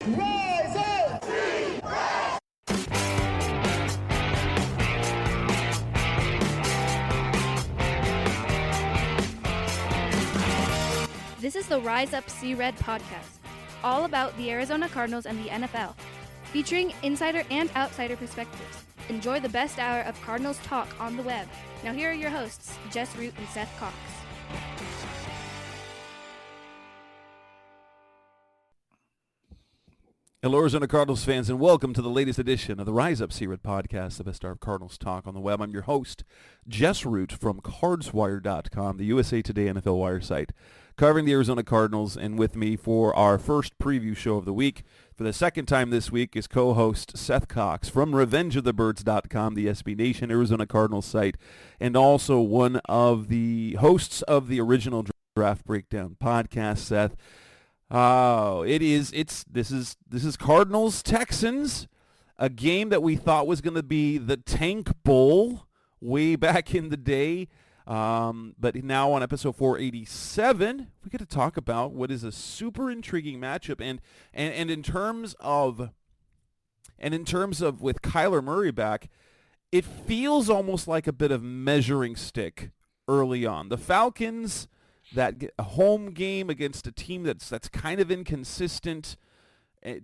Rise up! This is the Rise Up See Red podcast, all about the Arizona Cardinals and the NFL, featuring insider and outsider perspectives. Enjoy the best hour of Cardinals talk on the web. Now here are your hosts, Jess Root and Seth Cox. Hello, Arizona Cardinals fans, and welcome to the latest edition of the Rise Up See Red podcast, the best hour of Cardinals talk on the web. I'm your host, Jess Root from CardsWire.com, the USA Today NFL Wire site, covering the Arizona Cardinals, and with me for our first preview show of the week, for the second time this week, is co-host Seth Cox from RevengeOfTheBirds.com, the SB Nation Arizona Cardinals site, and also one of the hosts of the original Draft Breakdown podcast. Seth, this is Cardinals-Texans, a game that we thought was going to be the Tank Bowl way back in the day. But now on episode 487, we get to talk about what is a super intriguing matchup, and in terms of with Kyler Murray back, it feels almost like a bit of measuring stick early on. The Falcons, that home game against a team that's kind of inconsistent.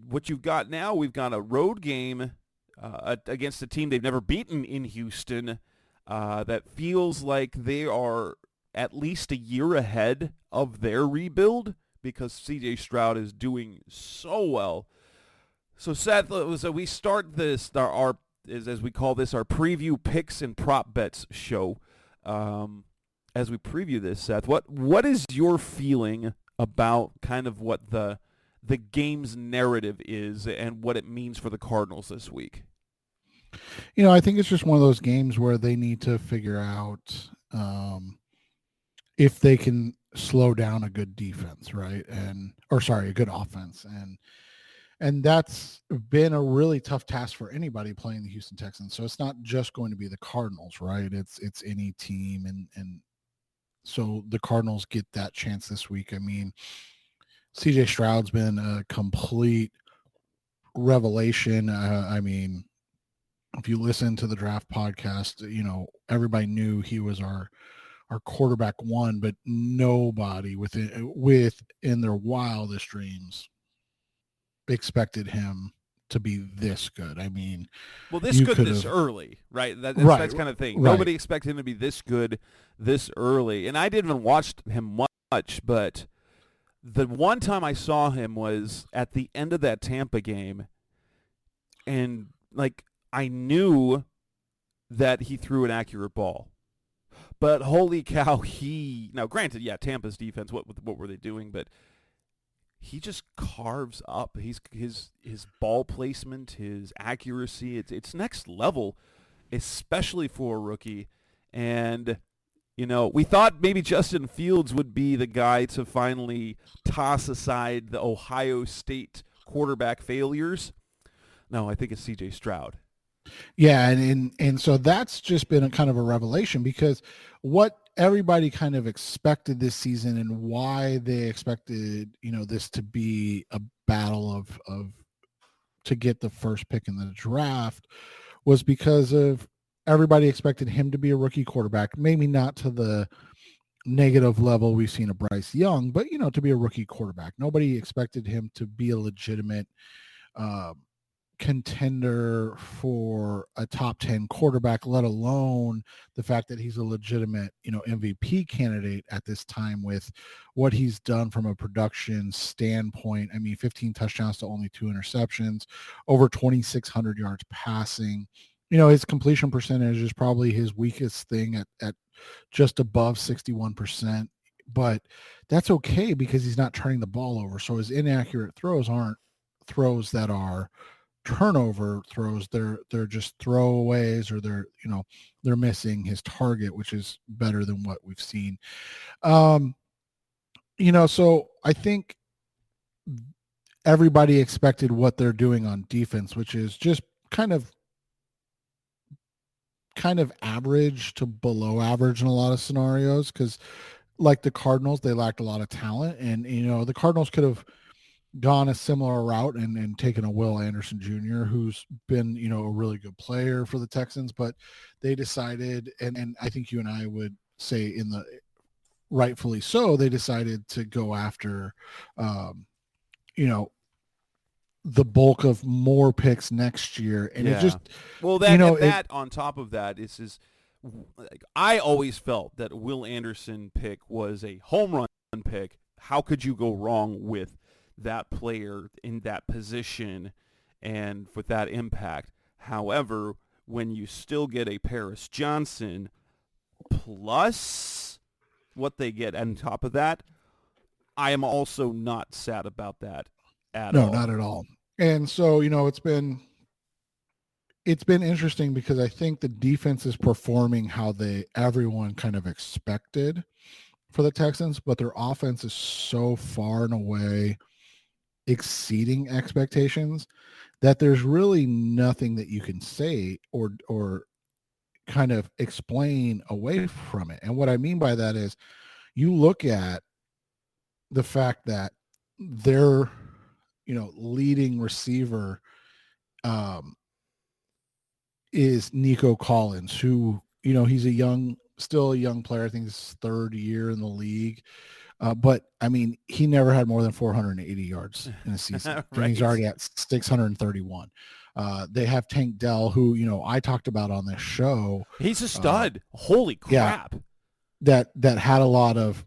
What you've got now, we've got a road game against a team they've never beaten in Houston. That feels like they are at least a year ahead of their rebuild because C.J. Stroud is doing so well. So Seth, so we start this, as we call this, our preview picks and prop bets show. As we preview this, Seth, what is your feeling about kind of what the game's narrative is and what it means for the Cardinals this week? You know, I think it's just one of those games where they need to figure out if they can slow down a good defense, right? A good offense. And that's been a really tough task for anybody playing the Houston Texans. So it's not just going to be the Cardinals, right? It's any team. And so the Cardinals get that chance this week. I mean, CJ Stroud's been a complete revelation. If you listen to the draft podcast, you know, everybody knew he was our quarterback one, but nobody within their wildest dreams expected him to be this good. I mean, well, this early, right? That's kind of thing. Right. Nobody expected him to be this good this early. And I didn't even watch him much, but the one time I saw him was at the end of that Tampa game, and like I knew that he threw an accurate ball. But holy cow, now granted, yeah, Tampa's defense, what were they doing? But he just carves up. His ball placement, his accuracy, it's next level, especially for a rookie. And, you know, we thought maybe Justin Fields would be the guy to finally toss aside the Ohio State quarterback failures. No, I think it's C.J. Stroud. Yeah, and so that's just been a kind of a revelation, because what everybody kind of expected this season and why they expected, you know, this to be a battle of to get the first pick in the draft was because of everybody expected him to be a rookie quarterback, maybe not to the negative level we've seen of Bryce Young, but, you know, to be a rookie quarterback. Nobody expected him to be a legitimate contender for a top 10 quarterback, let alone the fact that he's a legitimate, you know, MVP candidate at this time with what he's done from a production standpoint. I mean, 15 touchdowns to only 2 interceptions, over 2,600 yards passing. You know, his completion percentage is probably his weakest thing at just above 61%, but that's okay because he's not turning the ball over. So his inaccurate throws aren't throws that are turnover throws. They're just throwaways, or they're missing his target, which is better than what we've seen. You know, so I think everybody expected what they're doing on defense, which is just kind of average to below average in a lot of scenarios, because like the Cardinals, they lacked a lot of talent, and, you know, the Cardinals could have gone a similar route and taken a Will Anderson Jr., who's been, a really good player for the Texans, but they decided, and I think you and I would say rightfully so, they decided to go after, you know, the bulk of more picks next year. And it Yeah. just, Well, that on top of that is like, I always felt that Will Anderson pick was a home run pick. How could you go wrong with that player in that position and with that impact? However, when you still get a Paris Johnson plus what they get on top of that, I am also not sad about that at no, all. not at all. And so, it's been interesting because I think the defense is performing how everyone kind of expected for the Texans, but their offense is so far and away exceeding expectations that there's really nothing that you can say or kind of explain away from it. And what I mean by that is you look at the fact that their leading receiver um is Nico Collins, who, he's still a young player. I think his third year in the league. But I mean, he never had more than 480 yards in a season. And he's Right. already at 631. They have Tank Dell, who, I talked about on this show. He's a stud. Holy crap. Yeah, that had a lot of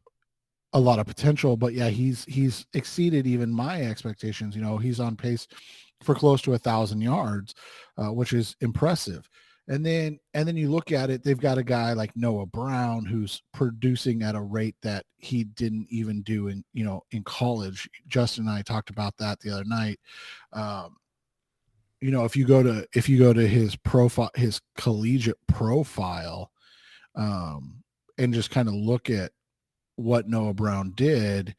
potential, but yeah, he's exceeded even my expectations. He's on pace for close to 1,000 yards, which is impressive. And then you look at it, they've got a guy like Noah Brown who's producing at a rate that he didn't even do in college. Justin and I talked about that the other night. If you go to his profile, his collegiate profile, and just kind of look at what Noah Brown did,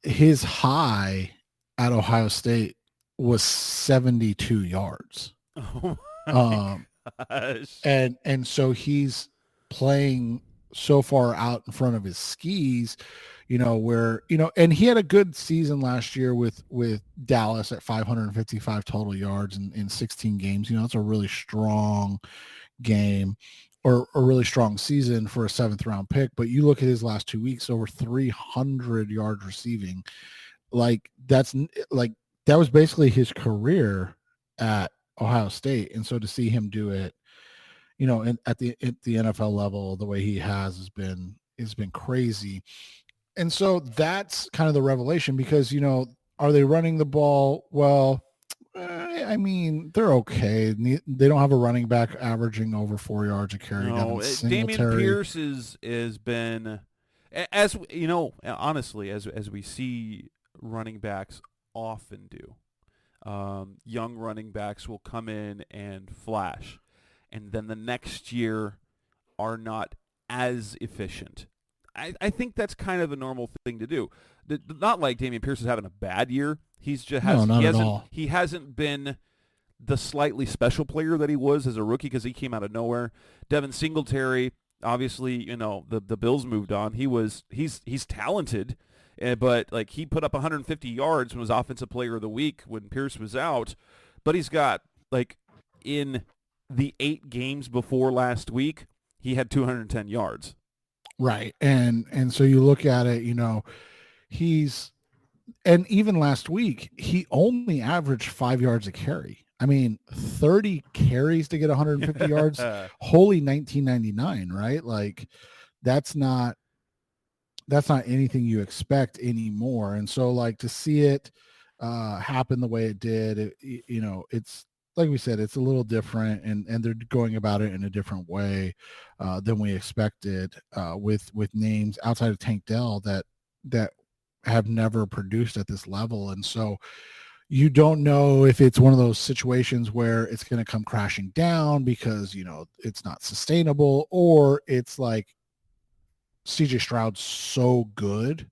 his high at Ohio State was 72 yards. Oh my gosh. And so he's playing so far out in front of his skis, where, and he had a good season last year with Dallas at 555 total yards in 16 games. It's a really strong game or a really strong season for a 7th round pick. But you look at his last 2 weeks, over 300 yards receiving. Like that was basically his career at Ohio State. And so to see him do it, at the NFL level, the way he has been crazy. And so that's kind of the revelation because, are they running the ball? Well, I mean, they're okay. They don't have a running back averaging over 4 yards a carry. No, Damian Pierce has been, as honestly, as we see running backs often do. Young running backs will come in and flash, and then the next year are not as efficient. I think that's kind of a normal thing to do. Not like Damian Pierce is having a bad year. He hasn't been the slightly special player that he was as a rookie because he came out of nowhere. Devin Singletary, obviously, the Bills moved on. He's talented, but like he put up 150 yards and was offensive player of the week when Pierce was out. But he's got like in the 8 games before last week, he had 210 yards. Right. And so you look at it, and even last week, he only averaged 5 yards a carry. I mean, 30 carries to get 150 yards. Holy 1999, right? Like that's not anything you expect anymore. And so like to see it happen the way it did, it's like we said, it's a little different and they're going about it in a different way than we expected with names outside of Tank Dell that have never produced at this level. And so you don't know if it's one of those situations where it's going to come crashing down because, it's not sustainable, or it's like CJ Stroud's so good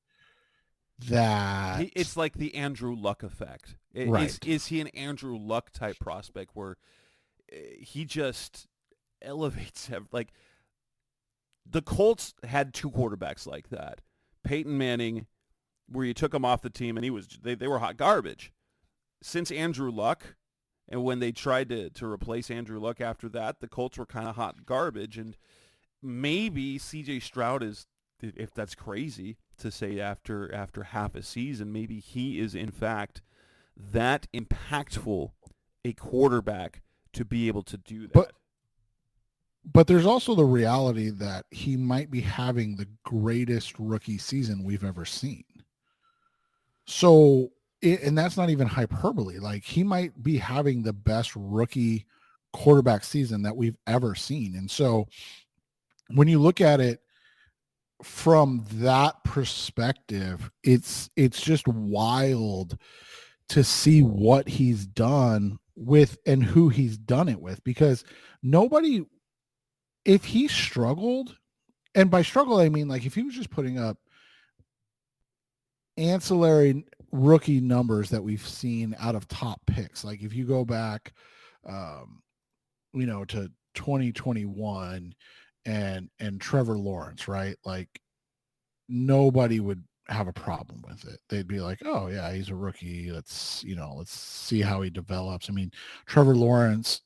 that it's like the Andrew Luck effect. Right. Is he an Andrew Luck type prospect where he just elevates like the Colts had 2 quarterbacks like that. Peyton Manning where you took him off the team and they were hot garbage. Since Andrew Luck, and when they tried to replace Andrew Luck after that, the Colts were kind of hot garbage. And maybe C.J. Stroud is, if that's crazy to say after half a season, maybe he is in fact that impactful a quarterback to be able to do that. But there's also the reality that he might be having the greatest rookie season we've ever seen. So, and that's not even hyperbole. Like, he might be having the best rookie quarterback season that we've ever seen. And so when you look at it from that perspective, it's just wild to see what he's done with and who he's done it with, because nobody, if he struggled, and by struggle, I mean, like, if he was just putting up ancillary rookie numbers that we've seen out of top picks, like if you go back, to 2021 and Trevor Lawrence, right? Like, nobody would have a problem with it. They'd be like, oh yeah, he's a rookie. Let's see how he develops. I mean, Trevor Lawrence,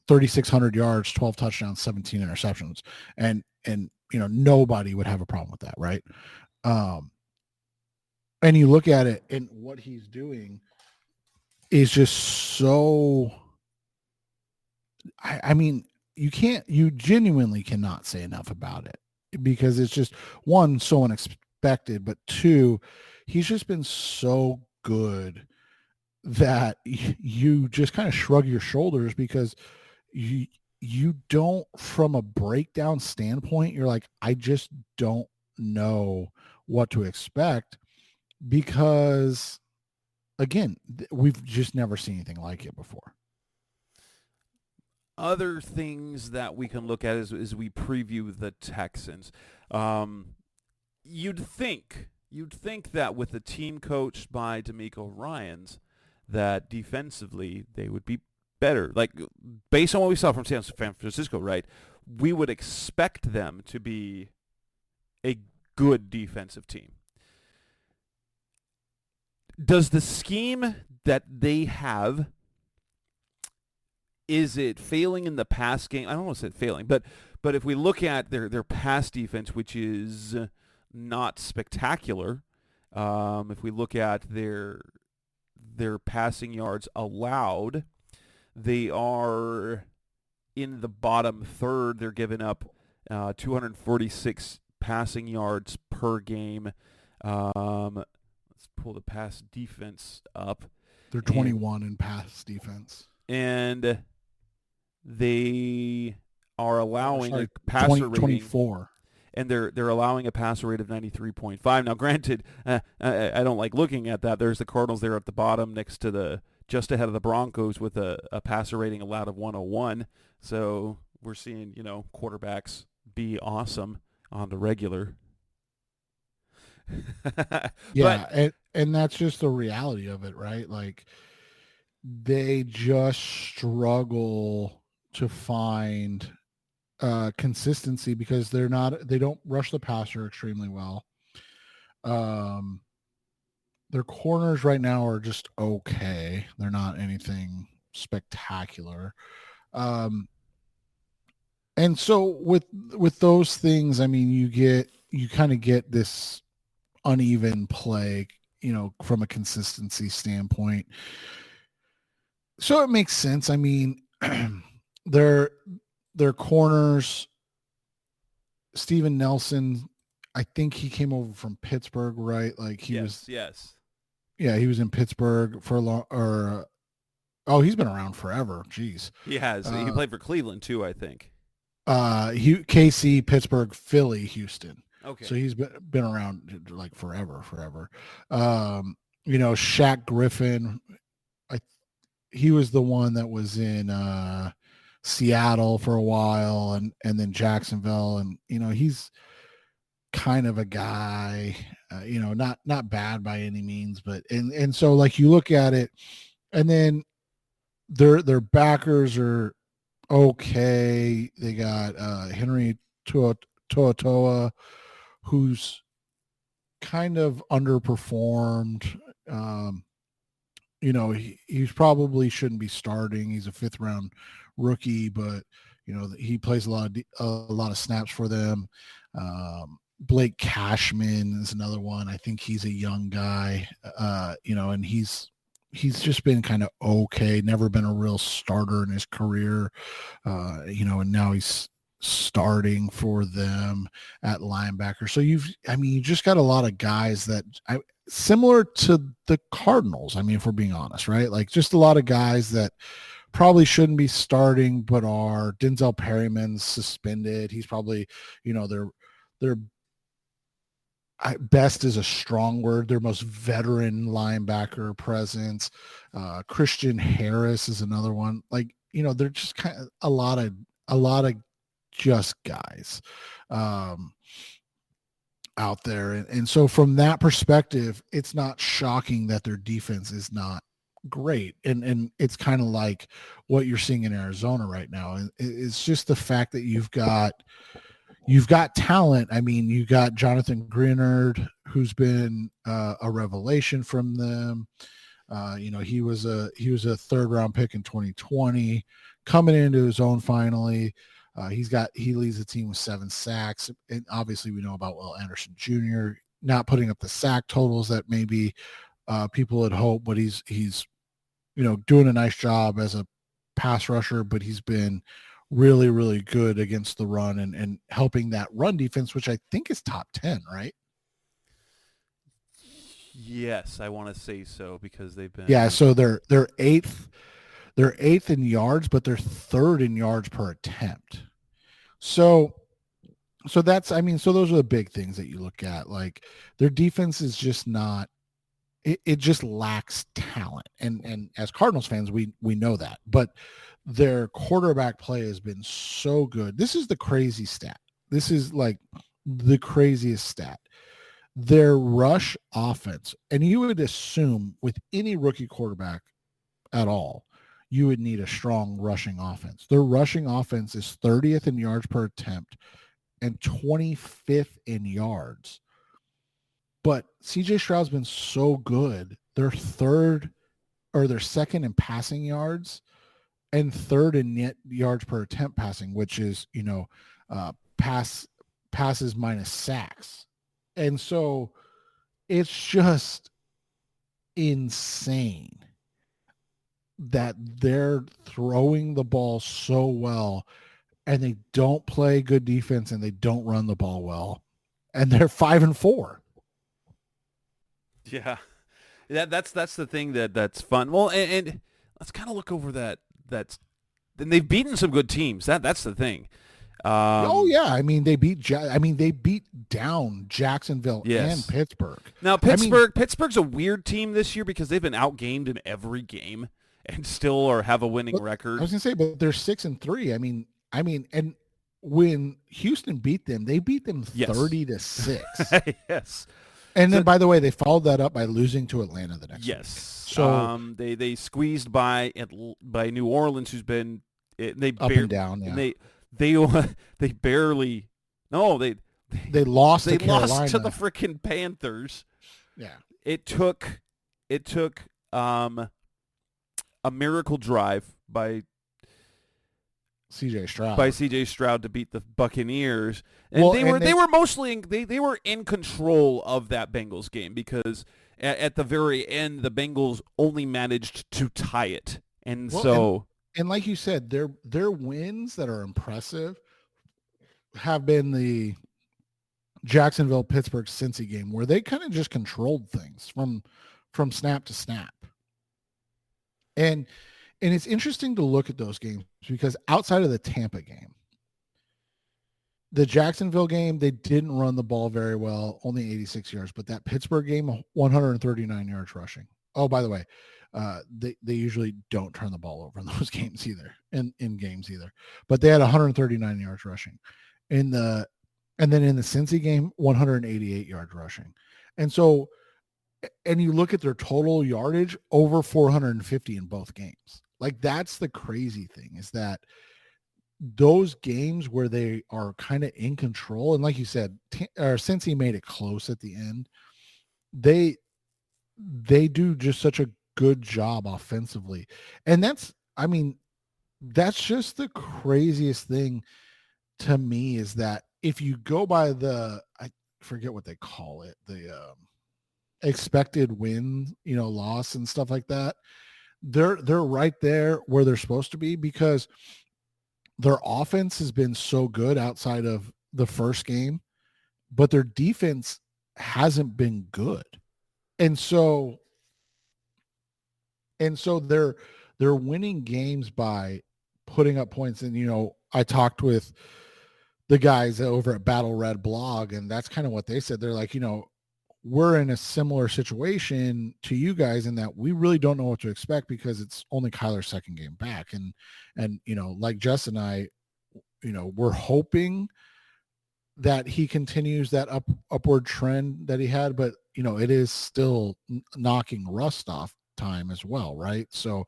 3,600 yards, 12 touchdowns, 17 interceptions. And nobody would have a problem with that. Right. And you look at it, and what he's doing is just so, I mean, you genuinely cannot say enough about it, because it's just, one, so unexpected, but two, he's just been so good that you just kind of shrug your shoulders, because you don't, from a breakdown standpoint, you're like, I just don't know what to expect, because again, we've just never seen anything like it before. Other things that we can look at as we preview the Texans. You'd think that with a team coached by DeMeco Ryans, that defensively they would be better. Like, based on what we saw from San Francisco, right? We would expect them to be a good defensive team. Does the scheme that they have, is it failing in the pass game? I don't want to say failing, but if we look at their pass defense, which is not spectacular, if we look at their passing yards allowed, they are in the bottom third. They're giving up 246 passing yards per game. Let's pull the pass defense up. They're 21 in pass defense. And they are allowing a passer rating. 24. And they're allowing a passer rate of 93.5. Now, granted, I don't like looking at that. There's the Cardinals there at the bottom, next to just ahead of the Broncos, with a passer rating allowed of 101. So we're seeing, quarterbacks be awesome on the regular. Yeah, and that's just the reality of it, right? Like, they just struggle to find consistency, because they don't rush the passer extremely well. Their corners right now are just okay. They're not anything spectacular. And so with those things, I mean, you kind of get this uneven play, from a consistency standpoint. So it makes sense. I mean, their corners, Steven Nelson, I think he came over from Pittsburgh, right? Like, he was. Yes. Yeah, he was in Pittsburgh for a long, he's been around forever. Jeez. He has. He played for Cleveland too, I think. KC, Pittsburgh, Philly, Houston. Okay. So he's been around like forever. Shaq Griffin, he was the one that was in Seattle for a while, and then Jacksonville, and he's kind of a guy, not bad by any means, but and so, like, you look at it, and then their backers are okay. They got Henry Toa, who's kind of underperformed. He's probably shouldn't be starting. He's a 5th round rookie, but he plays a lot of snaps for them. Blake Cashman is another one. I think he's a young guy, and he's just been kind of okay, never been a real starter in his career, and now he's starting for them at linebacker. So you just got a lot of guys that similar to the Cardinals. I mean, if we're being honest, right? Like just a lot of guys that probably shouldn't be starting, but are. Denzel Perryman's suspended. He's probably, their best is a strong word. Their most veteran linebacker presence. Christian Harris is another one. Like, they're just kind of a lot of just guys out there. And so from that perspective, it's not shocking that their defense is not great. And it's kind of like what you're seeing in Arizona right now. And it's just the fact that you've got talent. I mean, you got Jonathan Greenard, who's been a revelation from them. He was a 3rd round pick in 2020, coming into his own finally. He leads the team with 7 sacks. And obviously we know about Will Anderson Jr. not putting up the sack totals that maybe people had hoped, but he's doing a nice job as a pass rusher, but he's been really, really good against the run and helping that run defense, which I think is top 10, right? Yes, I want to say so because they've been. Yeah, so they're 8th. They're 8th in yards, but they're 3rd in yards per attempt. So that's, so those are the big things that you look at. Like their defense is just not, it just lacks talent. And as Cardinals fans, we know that, but their quarterback play has been so good. This is the crazy stat. This is like the craziest stat. Their rush offense, and you would assume with any rookie quarterback at all, you would need a strong rushing offense. Their rushing offense is 30th in yards per attempt and 25th in yards. But CJ Stroud's been so good. They're 2nd in passing yards and 3rd in net yards per attempt passing, which is, passes minus sacks. And so it's just insane that they're throwing the ball so well and they don't play good defense and they don't run the ball well. And they're 5-4. Yeah. That's the thing that's fun. Well, and let's kind of look over that. And they've beaten some good teams. That's the thing. I mean, they beat down Jacksonville and Pittsburgh. Now Pittsburgh's a weird team this year because they've been outgamed in every game and still have a winning record. I was gonna say, but they're 6-3. I mean, and when Houston beat them, they beat them 30-6. Yes. And then, by the way, they followed that up by losing to Atlanta the next week. So they squeased by New Orleans, who's been up and down. Yeah. They barely they lost to Carolina. Lost to the freaking Panthers. Yeah. It took a miracle drive by CJ Stroud to beat the Buccaneers. And they were mostly they were in control of that Bengals game because at the very end the Bengals only managed to tie it. And and like you said, their wins that are impressive have been the Jacksonville Pittsburgh Cincy game where they kind of just controlled things from snap to snap. And it's interesting to look at those games because outside of the Tampa game, the Jacksonville game, they didn't run the ball very well, only 86 yards. But that Pittsburgh game, 139 yards rushing. Oh, by the way, they usually don't turn the ball over in those games either, in games either. But they had 139 yards rushing. And then in the Cincy game, 188 yards rushing. And so, and you look at their total yardage, over 450 in both games. Like that's the crazy thing is that those games where they are kind of in control, and like you said, since he made it close at the end, they do just such a good job offensively. And that's just the craziest thing to me, is that if you go by I forget what they call it, the expected win, loss and stuff like that, they're right there where they're supposed to be, because their offense has been so good outside of the first game, but their defense hasn't been good. And so they're winning games by putting up points. And I talked with the guys over at Battle Red blog, and that's kind of what they said. They're like, we're in a similar situation to you guys in that we really don't know what to expect, because it's only Kyler's second game back. And like Jess and I, we're hoping that he continues that upward trend that he had, but it is still knocking rust off time as well, right? So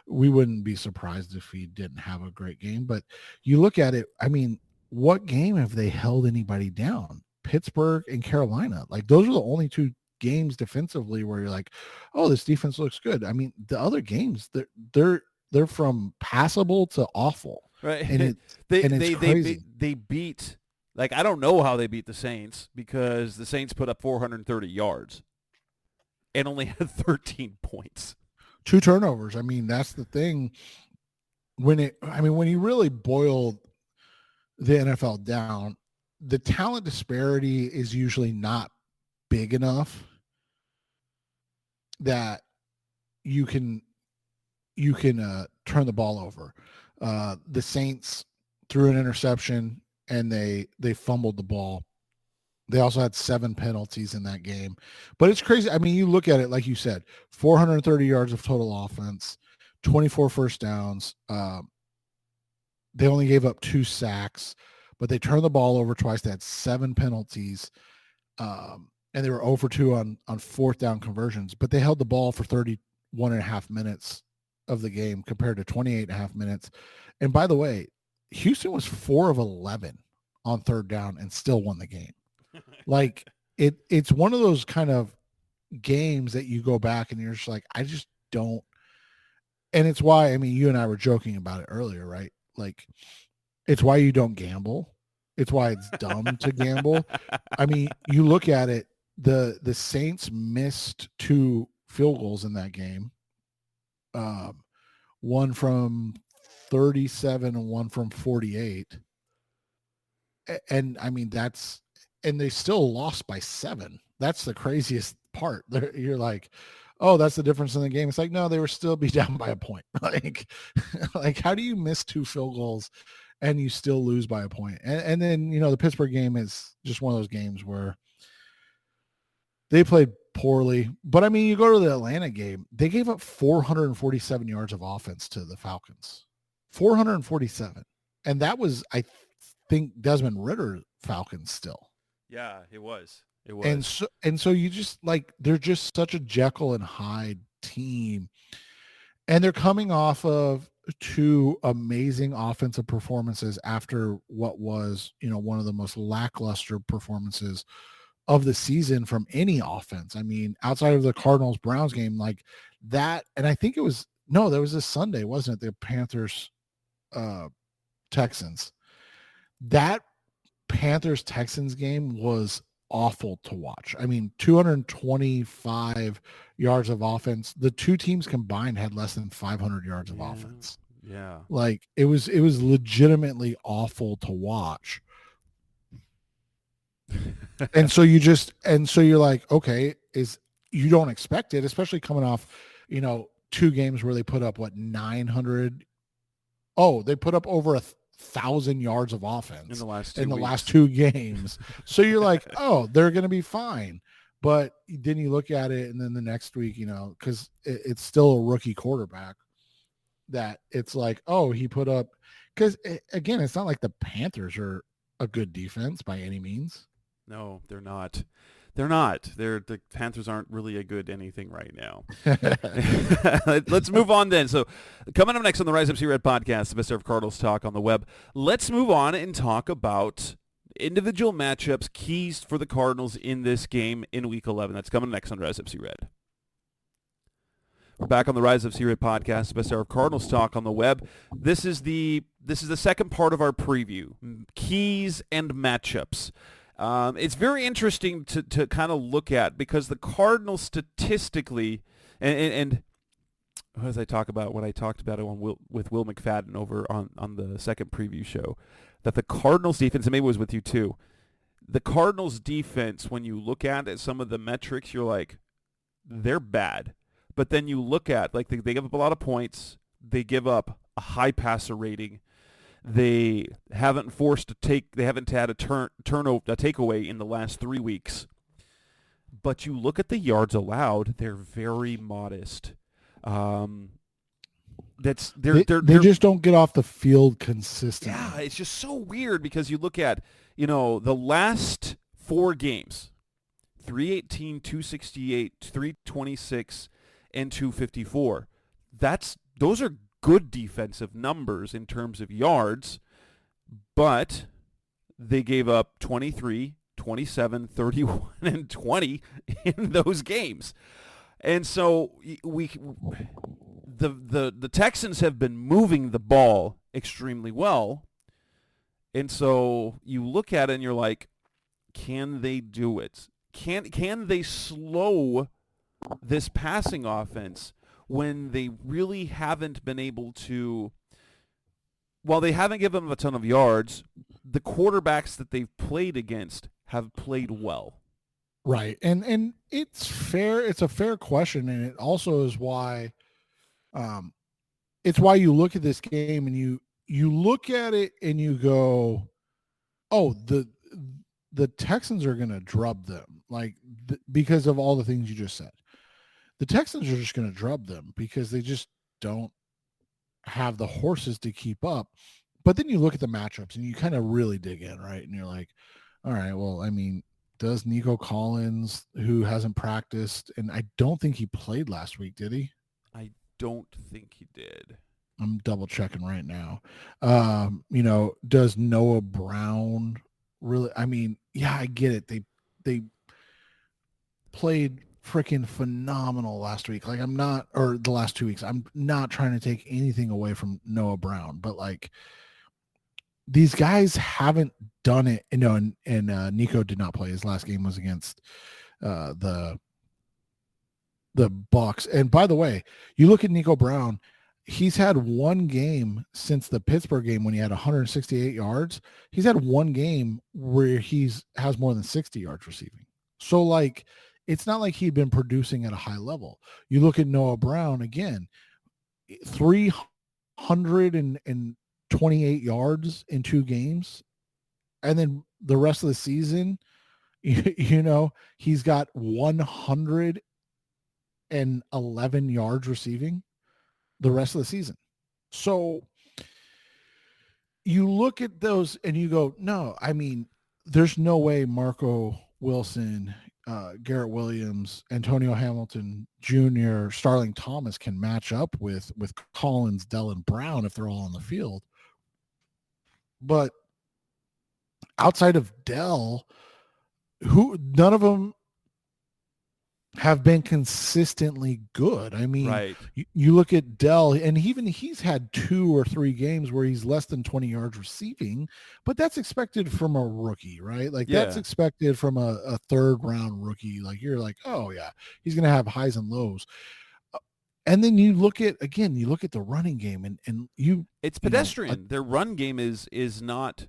we wouldn't be surprised if he didn't have a great game. But you look at it, I mean, what game have they held anybody down? Pittsburgh and Carolina. Like, those are the only two games defensively where you're like, oh, this defense looks good. I mean, the other games, they're from passable to awful. Right. And it's crazy. They beat, like, I don't know how they beat the Saints, because the Saints put up 430 yards and only had 13 points. 2 turnovers. I mean, that's the thing. When you really boil the NFL down, the talent disparity is usually not big enough that you can turn the ball over. The Saints threw an interception and they fumbled the ball. They also had 7 penalties in that game. But it's crazy. I mean, you look at it, like you said, 430 yards of total offense, 24 first downs. They only gave up 2 sacks, but they turned the ball over twice. They had 7 penalties, and they were 0 for 2 on 4th down conversions. But they held the ball for 31 and a half minutes of the game compared to 28 and a half minutes. And by the way, Houston was 4 of 11 on 3rd down and still won the game. Like, it's one of those kind of games that you go back and you're just like, I just don't. And it's why, I mean, you and I were joking about it earlier, right? Like, it's why you don't gamble. It's why it's dumb to gamble. I mean, you look at it, the Saints missed 2 field goals in that game. One from 37 and one from 48. And I mean, and they still lost by 7. That's the craziest part. You're like, oh, that's the difference in the game. It's like, no, they were still be down by a point. Like how do you miss 2 field goals and you still lose by a point? And then, the Pittsburgh game is just one of those games where they played poorly. But I mean, you go to the Atlanta game, they gave up 447 yards of offense to the Falcons. 447. And that was, I think, Desmond Ridder Falcons still. Yeah, it was. It was. And so you just, like, they're just such a Jekyll and Hyde team. And they're coming off of 2 amazing offensive performances after what was, one of the most lackluster performances of the season from any offense. I mean, outside of the Cardinals-Browns game, like that. And I think there was this Sunday, wasn't it? The Panthers Texans. That Panthers-Texans game was awful to watch. I mean, 225 yards of offense. The 2 teams combined had less than 500 yards of offense. Yeah. Like, it was legitimately awful to watch. And so you're like, okay, you don't expect it, especially coming off, 2 games where they put up 900. Oh, they put up over 1,000 yards of offense in the last 2 games. So you're like, oh, they're going to be fine. But then you look at it, and then the next week, because it's still a rookie quarterback, that it's like, oh, he put up, because again, it's not like the Panthers are a good defense by any means. No, they're not. They're not. The Panthers aren't really a good anything right now. Let's move on then. So coming up next on the Rise Up See Red podcast, the best of Cardinals talk on the web, let's move on and talk about individual matchups, keys for the Cardinals in this game in Week 11. That's coming next on Rise Up See Red. We're back on the Rise Up See Red podcast, the best hour of Cardinals talk on the web. This is the second part of our preview, keys and matchups. It's very interesting to kind of look at because the Cardinals statistically, and as I talk about when I talked about it with Will McFadden over on the second preview show, that the Cardinals defense, and maybe it was with you too, the Cardinals defense, when you look at some of the metrics, you're like, they're bad. But then you look at, like, they give up a lot of points. They give up a high passer rating. They haven't had a takeaway in the last 3 weeks. But you look at the yards allowed, they're very modest. They just don't get off the field consistently. Yeah, it's just so weird because you look at, the last 4 games, 318, 268, 326, and 254. Those are good defensive numbers in terms of yards, but they gave up 23, 27, 31, and 20 in those games. And so the Texans have been moving the ball extremely well. And so you look at it and you're like, can they do it? Can they slow this passing offense when they really haven't been able to, while they haven't given them a ton of yards, the quarterbacks that they've played against have played well. Right. And it's fair. It's a fair question. And it also is why it's why you look at this game and you look at it and you go, oh, the Texans are going to drub them because of all the things you just said. The Texans are just going to drub them because they just don't have the horses to keep up. But then you look at the matchups and you kind of really dig in, right? And you're like, all right, well, I mean, does Nico Collins, who hasn't practiced, and I don't think he played last week, did he? I don't think he did. I'm double checking right now. Does Noah Brown really? I mean, yeah, I get it. They played freaking phenomenal last week. Like the last 2 weeks. I'm not trying to take anything away from Noah Brown, but like these guys haven't done it. And Nico did not play. His last game was against the Bucks. And by the way, you look at Nico Brown, he's had one game since the Pittsburgh game when he had 168 yards. He's had one game where has more than 60 yards receiving. So like, it's not like he'd been producing at a high level. You look at Noah Brown again, 328 yards in 2 games. And then the rest of the season, he's got 111 yards receiving the rest of the season. So you look at those and you go, no, I mean, there's no way Marco Wilson, Garrett Williams, Antonio Hamilton Jr., Starling Thomas can match up with Collins, Dell, and Brown if they're all on the field. But outside of Dell, none of them have been consistently good. I mean, right. You look at Dell, and he's had 2 or 3 games where he's less than 20 yards receiving, but that's expected from a rookie, right? Like that's expected from a 3rd round rookie. Like you're like, oh yeah, he's going to have highs and lows. And then you look at the running game and it's pedestrian. Their run game is not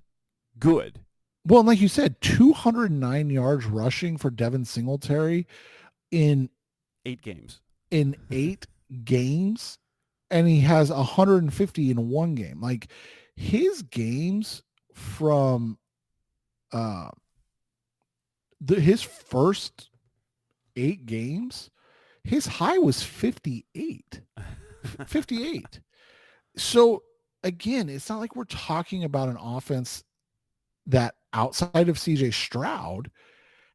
good. Well, like you said, 209 yards rushing for Devin Singletary in 8 games. And he has 150 in 1 game. Like his games from his first 8 games, his high was 58. 58. So again, it's not like we're talking about an offense that outside of CJ Stroud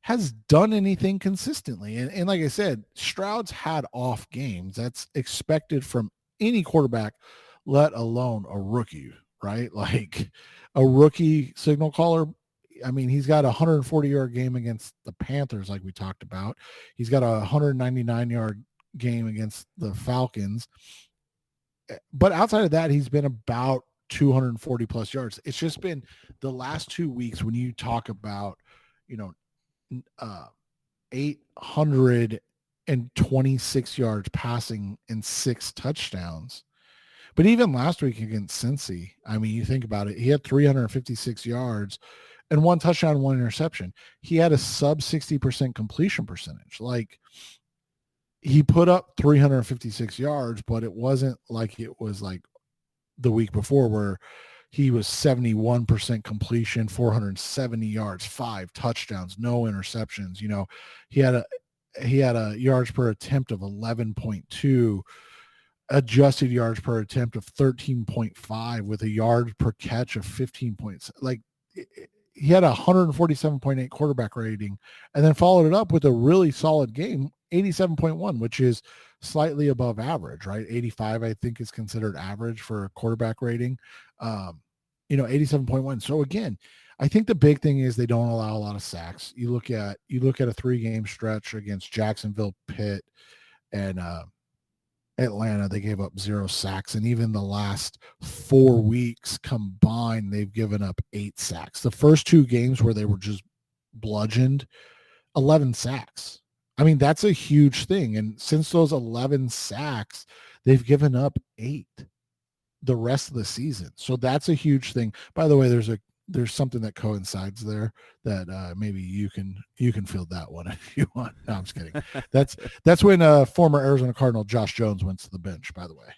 has done anything consistently. And like I said, Stroud's had off games. That's expected from any quarterback, let alone a rookie, right? Like a rookie signal caller. I mean, he's got a 140-yard game against the Panthers, like we talked about. He's got a 199-yard game against the Falcons. But outside of that, he's been about 240 plus yards. It's just been the last 2 weeks when you talk about, 826 yards passing and 6 touchdowns. But even last week against Cincy, I mean, you think about it, he had 356 yards and 1 touchdown, 1 interception. He had a sub 60% completion percentage. Like, he put up 356 yards, but it wasn't like it was like the week before where he was 71% completion, 470 yards, 5 touchdowns, no interceptions. He had a yards per attempt of 11.2, adjusted yards per attempt of 13.5 with a yard per catch of 15 points. Like, he had a 147.8 quarterback rating and then followed it up with a really solid game, 87.1, which is slightly above average, right? 85, I think, is considered average for a quarterback rating. 87.1. So again, I think the big thing is they don't allow a lot of sacks. You look at a 3-game stretch against Jacksonville, Pitt, and Atlanta, they gave up 0 sacks. And even the last 4 weeks combined, they've given up 8 sacks. The first 2 games where they were just bludgeoned, 11 sacks. I mean, that's a huge thing. And since those 11 sacks, they've given up 8 the rest of the season. So that's a huge thing. By the way, there's something that coincides there that maybe you can field that one if you want. No, I'm just kidding. That's when former Arizona Cardinal Josh Jones went to the bench, by the way.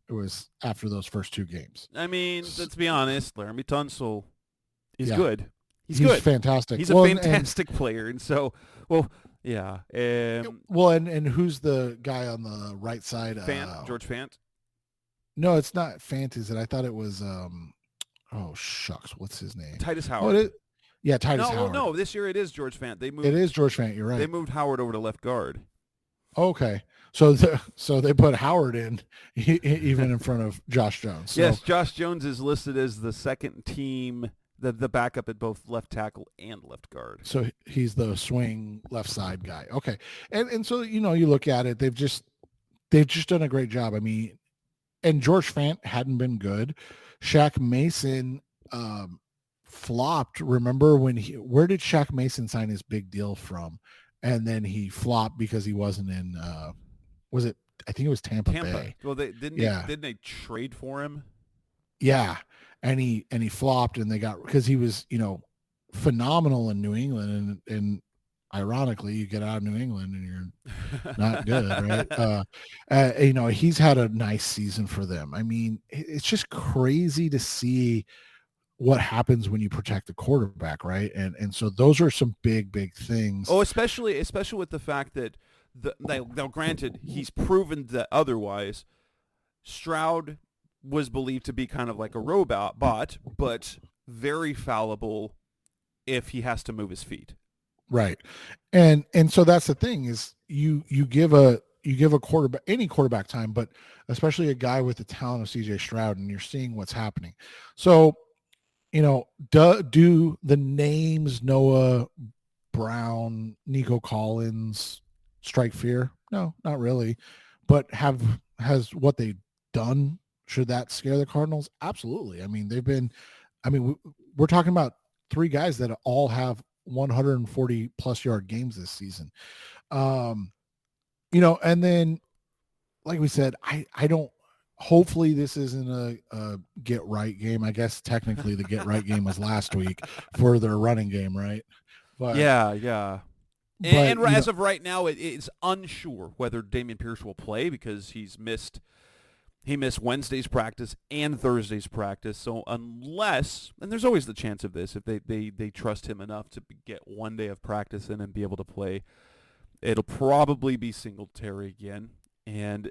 It was after those first 2 games. I mean, let's be honest, Laramie Tunsil is good. He's good. Fantastic. He's a fantastic player. And so, yeah. And who's the guy on the right side? George Fant? No, it's not Fant, is it? I thought it was oh shucks, what's his name? Titus Howard. Titus Howard. No, this year it is George Fant. It is George Fant, you're right. They moved Howard over to left guard. Okay. So they put Howard in even in front of Josh Jones. So. Yes, Josh Jones is listed as the second team, the backup at both left tackle and left guard. So he's the swing left side guy. Okay. And so you look at it, they've just done a great job. I mean, and George Fant hadn't been good. Shaq Mason flopped. Remember where did Shaq Mason sign his big deal from? And then he flopped because he wasn't in I think it was Tampa Bay. Well, didn't they trade for him? Yeah. And he flopped, and they got, because he was, phenomenal in New England, and ironically, you get out of New England and you're not good, right? He's had a nice season for them. I mean, it's just crazy to see what happens when you protect the quarterback, right? And so those are some big things. Oh, especially with the fact that now granted, he's proven that otherwise. Stroud was believed to be kind of like a robot, but very fallible if he has to move his feet. Right. And so that's the thing is you give a quarterback, any quarterback time, but especially a guy with the talent of CJ Stroud, and you're seeing what's happening. So, do the names Noah Brown, Nico Collins strike fear? No, not really. But has what they've done, should that scare the Cardinals? Absolutely. I mean, we're talking about 3 guys that all have 140 plus yard games this season. And then, like we said, I don't, hopefully this isn't a get right game. I guess technically the get right game was last week for their running game, right? But yeah. And as of right now, it's unsure whether Dameon Pierce will play because he missed Wednesday's practice and Thursday's practice. So unless, and there's always the chance of this, if they trust him enough to get 1 day of practice in and be able to play, it'll probably be Singletary again. And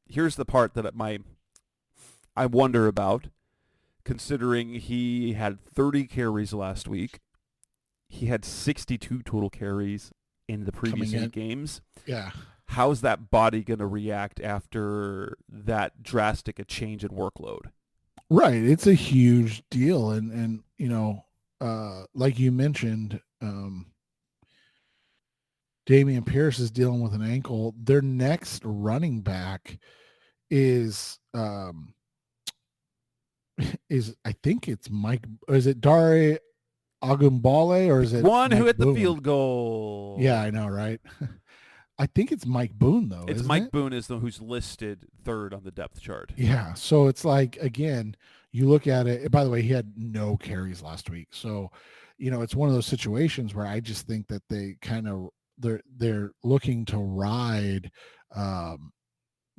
here's the part that I wonder about, considering he had 30 carries last week. he had 62 total carries in the previous 8 games. Yeah. How's that body going to react after that drastic a change in workload? Right. It's a huge deal. And you know, like you mentioned, Damian Pierce is dealing with an ankle. Their next running back is I think it's Mike, or is it Dare Agumbale, or is it one Mike who hit Boone? the field goal? Yeah, I know, right? I think it's Mike Boone, though. It's isn't Mike it? Boone is the who's listed 3rd on the depth chart. Yeah. So it's like, again, you look at it. By the way, he had no carries last week. So, you know, it's one of those situations where I just think that they kind of they're looking to ride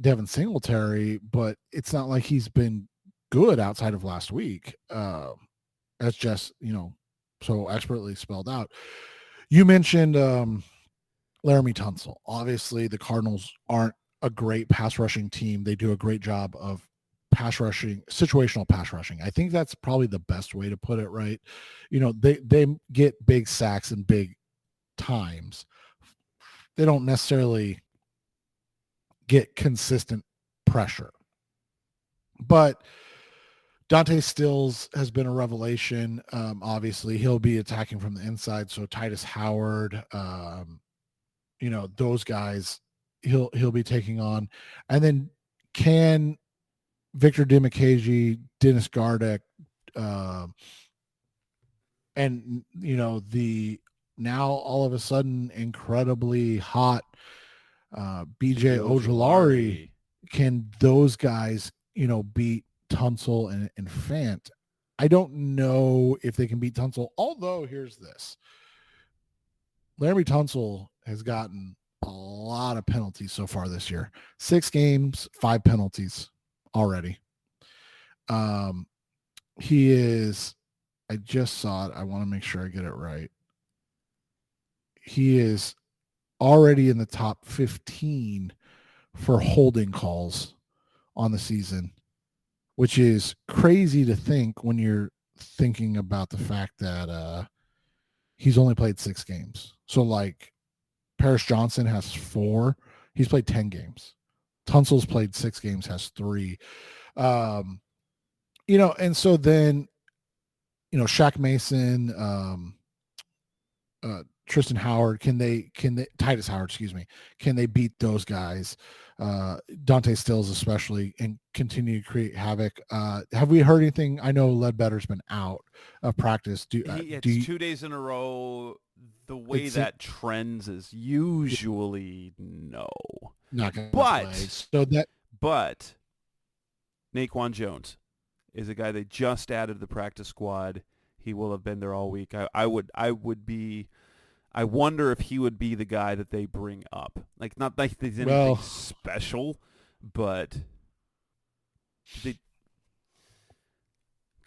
Devin Singletary, but it's not like he's been good outside of last week. That's just, you know, so expertly spelled out. You mentioned Laramie Tunsil. Obviously, the Cardinals aren't a great pass rushing team. They do a great job of pass rushing, situational pass rushing. I think that's probably the best way to put it, right? You know, they get big sacks and big times. They don't necessarily get consistent pressure. But Dante Stills has been a revelation. Obviously, he'll be attacking from the inside. So Titus Howard, you know, those guys he'll be taking on. And then can Victor Dimukeje, Dennis Gardeck, and you know, the now all of a sudden incredibly hot BJ Ojulari, can those guys, you know, beat Tunsil and Fant? I don't know if they can beat Tunsil, although here's this. Laramie Tunsil has gotten a lot of penalties so far this year. 6 games, 5 penalties already. He is, I just saw it. I want to make sure I get it right. He is already in the top 15 for holding calls on the season, which is crazy to think when you're thinking about the fact that he's only played 6 games. So like Paris Johnson has 4. He's played 10 games. Tunsil's played 6 games, has 3. You know, and so then, you know, Shaq Mason, Tristan Howard, can they Titus Howard, excuse me, can they beat those guys? Dante Stills especially, and continue to create havoc. Have we heard anything? I know Ledbetter's been out of practice. It's 2 days in a row. The way that trends is usually no. Not gonna play. So but Naquan Jones is a guy they just added to the practice squad. He will have been there all week. I wonder if he would be the guy that they bring up. Like, not like there's anything special, but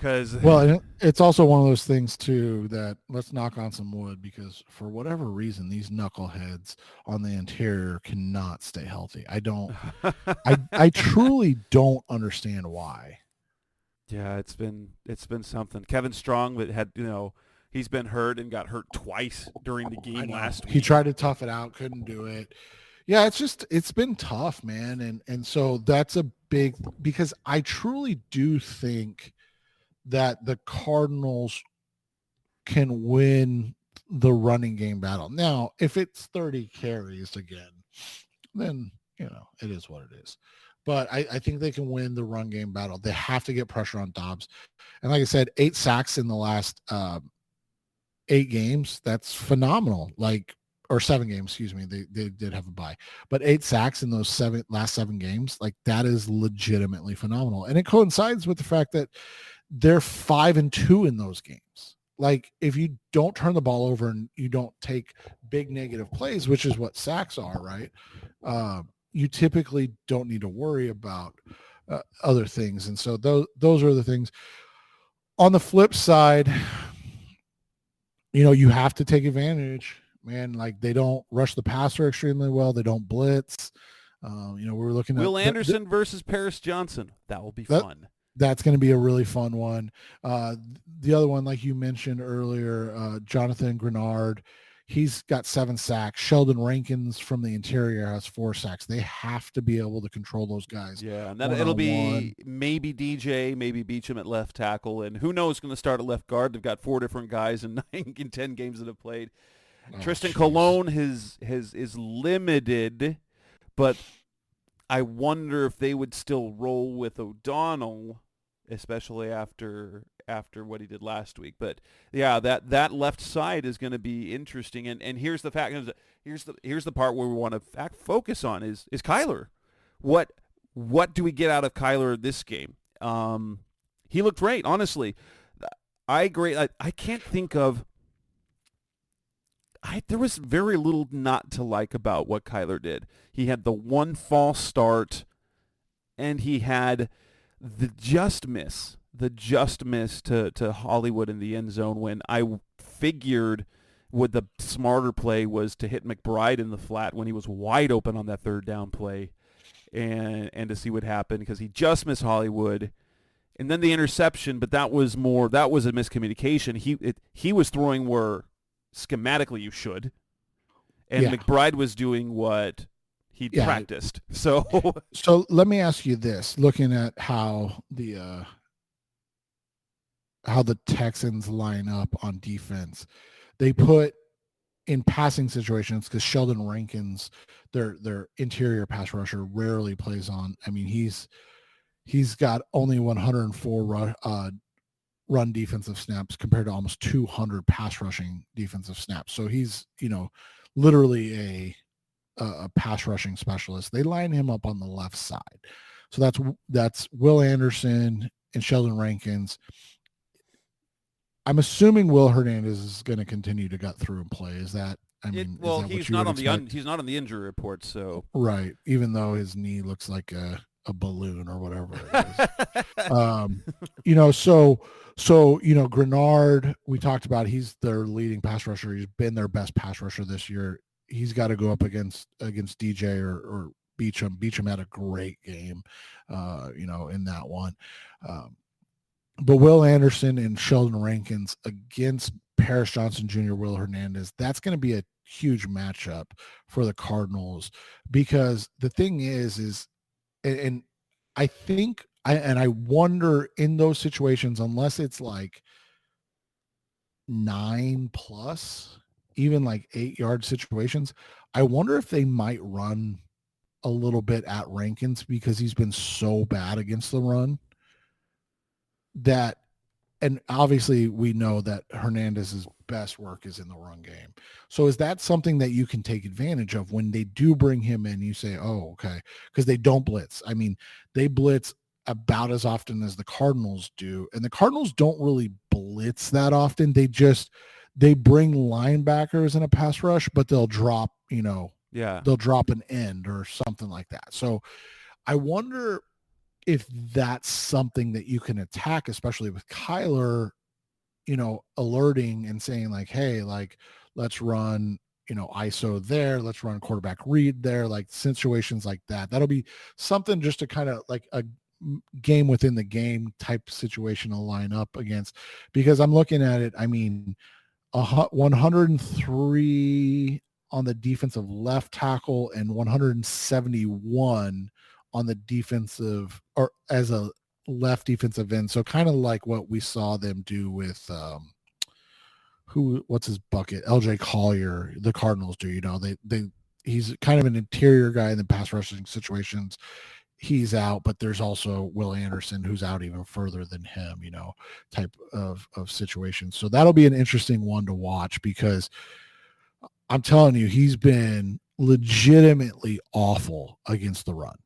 it's also one of those things too that, let's knock on some wood, because for whatever reason these knuckleheads on the interior cannot stay healthy. I truly don't understand why. Yeah, it's been something. Kevin Strong, that had, you know, he's been hurt and got hurt twice during the game last week. He tried to tough it out, couldn't do it. Yeah, it's been tough, man. And so that's a big, because I truly do think that the Cardinals can win the running game battle. Now, if it's 30 carries again, then, you know, it is what it is. But I think they can win the run game battle. They have to get pressure on Dobbs. And like I said, 8 sacks in the last 8 games. That's phenomenal. Or 7 games, excuse me. They did have a bye. But 8 sacks in those last 7 games, like, that is legitimately phenomenal. And it coincides with the fact that they're 5-2 in those games. Like, if you don't turn the ball over and you don't take big negative plays, which is what sacks are, right? You typically don't need to worry about other things. And so those are the things. On the flip side, you know, you have to take advantage, man. Like, they don't rush the passer extremely well. They don't blitz. You know, we're looking at Will Anderson versus Paris Johnson. That will be fun. That's going to be a really fun one. The other one, like you mentioned earlier, Jonathan Grenard, he's got 7 sacks. Sheldon Rankins from the interior has 4 sacks. They have to be able to control those guys. Yeah, and it'll one-on-one. be maybe DJ, maybe Beecham at left tackle, and who knows going to start at left guard. They've got 4 different guys in 10 games that have played. Oh, Tristan jeez. Colon is limited, but I wonder if they would still roll with O'Donnell, especially after what he did last week. But yeah, that left side is going to be interesting. And here's the fact. Here's the part where we want to focus on is Kyler. What do we get out of Kyler this game? He looked great, honestly. I agree. I can't think of. There was very little not to like about what Kyler did. He had the one false start, and he had the just miss to Hollywood in the end zone when I figured what the smarter play was to hit McBride in the flat when he was wide open on that third down play and to see what happened because he just missed Hollywood. And then the interception, but that was a miscommunication. He was throwing where schematically you should, and Yeah. McBride was doing what he'd practiced. So let me ask you this: looking at how the Texans line up on defense, they put in passing situations because Sheldon Rankins, their interior pass rusher, rarely plays on. I mean, he's got only 104 run defensive snaps compared to almost 200 pass rushing defensive snaps. So he's, literally a pass rushing specialist. They line him up on the left side. So that's Will Anderson and Sheldon Rankins. I'm assuming Will Hernandez is going to continue to gut through and play. Is that, he's not on the injury report, so right. Even though his knee looks like a balloon or whatever it is. So Grenard, we talked about, he's their leading pass rusher. He's been their best pass rusher this year. He's got to go up against DJ or Beecham. Beecham had a great game, in that one. But Will Anderson and Sheldon Rankins against Paris Johnson Jr., Will Hernandez, that's going to be a huge matchup for the Cardinals because the thing is, and I think, I wonder in those situations, unless it's like 9+, even like 8-yard situations, I wonder if they might run a little bit at Rankins because he's been so bad against the run that, and obviously we know that Hernandez's best work is in the run game. So is that something that you can take advantage of when they do bring him in? You say, oh, okay, because they don't blitz. I mean, they blitz about as often as the Cardinals do, and the Cardinals don't really blitz that often. They bring linebackers in a pass rush, but they'll drop, they'll drop an end or something like that. So I wonder if that's something that you can attack, especially with Kyler, alerting and saying like, hey, like, let's run, ISO there, let's run quarterback read there, like situations like that. That'll be something just to kind of like a game within the game type situation to line up against, because I'm looking at it. I mean, 103 on the defensive left tackle and 171 on the defensive or as a left defensive end. So kind of like what we saw them do with what's his bucket? LJ Collier, the Cardinals do, he's kind of an interior guy in the pass rushing situations. He's out, but there's also Will Anderson who's out even further than him, type of situation. So that'll be an interesting one to watch because I'm telling you, he's been legitimately awful against the run.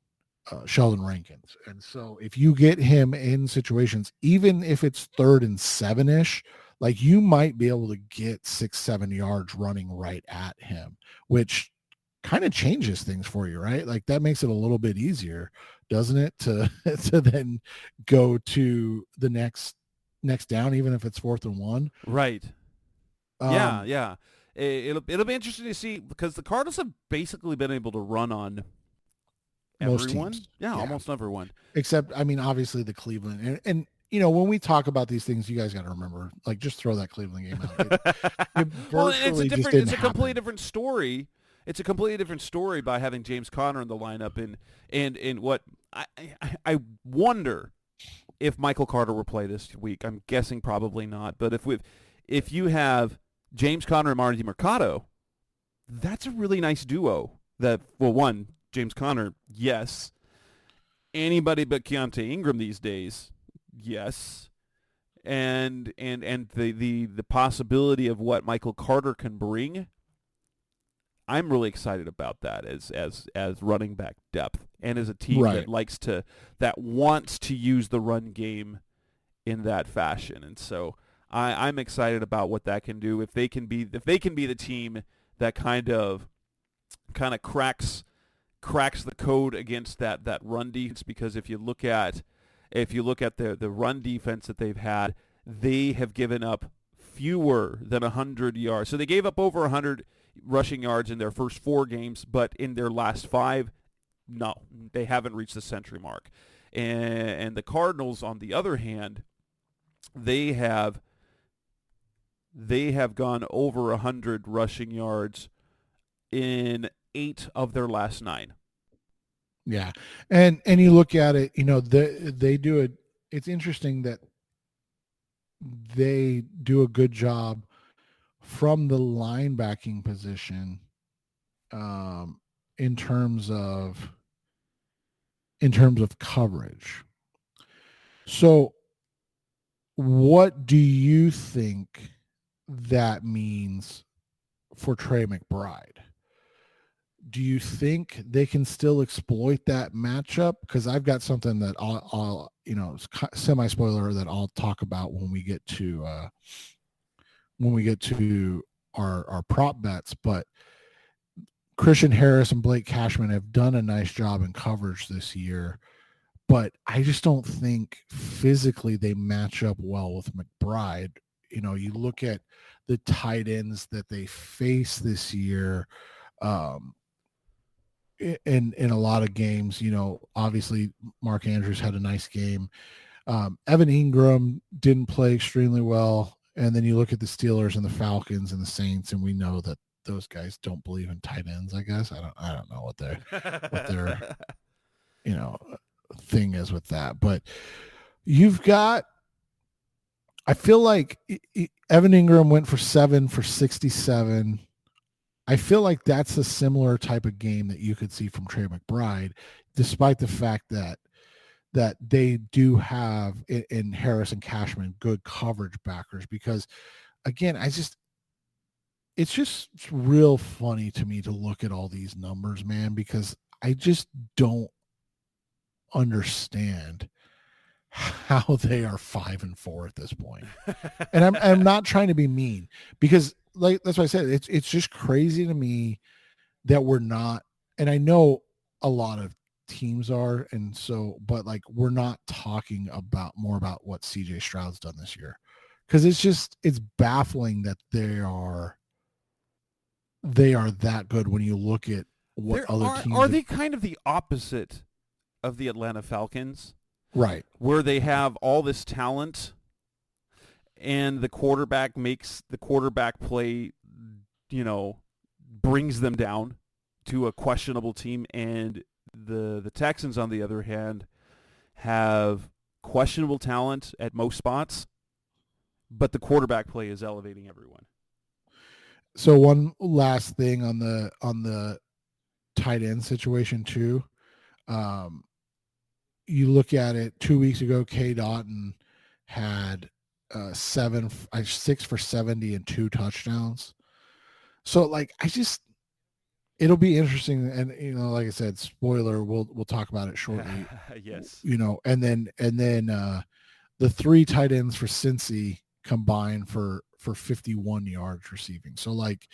Sheldon Rankins. And so if you get him in situations, even if it's 3rd and 7-ish, like you might be able to get 6-7 yards running right at him, which kind of changes things for you, right? Like that makes it a little bit easier, doesn't it, to then go to the next down, even if it's 4th and 1. Right. Yeah. It'll be interesting to see because the Cardinals have basically been able to run on most everyone. teams. Yeah, almost everyone. Except, I mean, obviously the Cleveland and you know, when we talk about these things, you guys got to remember, like, just throw that Cleveland game out. It Well, virtually just didn't it's a completely happen. different story. It's a completely different story by having James Conner in the lineup, and what I wonder if Michael Carter will play this week. I'm guessing probably not. But if you have James Conner and Marty Mercado, that's a really nice duo. That, well, one, James Conner, yes. Anybody but Keontae Ingram these days, yes. And the possibility of what Michael Carter can bring, I'm really excited about that as running back depth and as a team that wants to use the run game in that fashion. And so I'm excited about what that can do if they can be the team that kind of cracks the code against that run defense. Because if you look at the run defense that they've had, they have given up fewer than 100 yards. So they gave up over 100 rushing yards in their first 4 games, but in their last 5, no, they haven't reached the century mark. And the Cardinals, on the other hand, they have gone over 100 rushing yards in 8 of their last 9. Yeah. And you look at it, you know, they do it. It's interesting that they do a good job from the linebacking position in terms of coverage. So what do you think that means for Trey McBride? Do you think they can still exploit that matchup? Because I've got something that I'll you know, semi-spoiler that I'll talk about when we get to our prop bets. But Christian Harris and Blake Cashman have done a nice job in coverage this year, but I just don't think physically they match up well with McBride. You know, you look at the tight ends that they face this year, in a lot of games. You know, obviously Mark Andrews had a nice game. Evan Ingram didn't play extremely well. And then you look at the Steelers and the Falcons and the Saints, and we know that those guys don't believe in tight ends, I guess. I don't know what their you know, thing is with that. But you've got, I feel like Evan Ingram went for 7 for 67. I feel like that's a similar type of game that you could see from Trey McBride, despite the fact that they do have in Harris and Cashman good coverage backers. Because again, it's just real funny to me to look at all these numbers, man, because I just don't understand how they are 5-4 at this point. And I'm not trying to be mean, because like that's why I said it's just crazy to me that we're not, and I know a lot of teams are, and so, but like we're not talking about what CJ Stroud's done this year, because it's baffling that they are that good when you look at what other teams are. They kind of the opposite of the Atlanta Falcons, right? Where they have all this talent and the quarterback makes the quarterback play, you know, brings them down to a questionable team. And the Texans, on the other hand, have questionable talent at most spots, but the quarterback play is elevating everyone. So one last thing on the tight end situation too. You look at it 2 weeks ago, K. Dotton had 6 for 70 and 2 touchdowns. So like, it'll be interesting. And, you know, like I said, spoiler, we'll talk about it shortly. Yes. You know, and then the 3 tight ends for Cincy combined for 51 yards receiving. So like,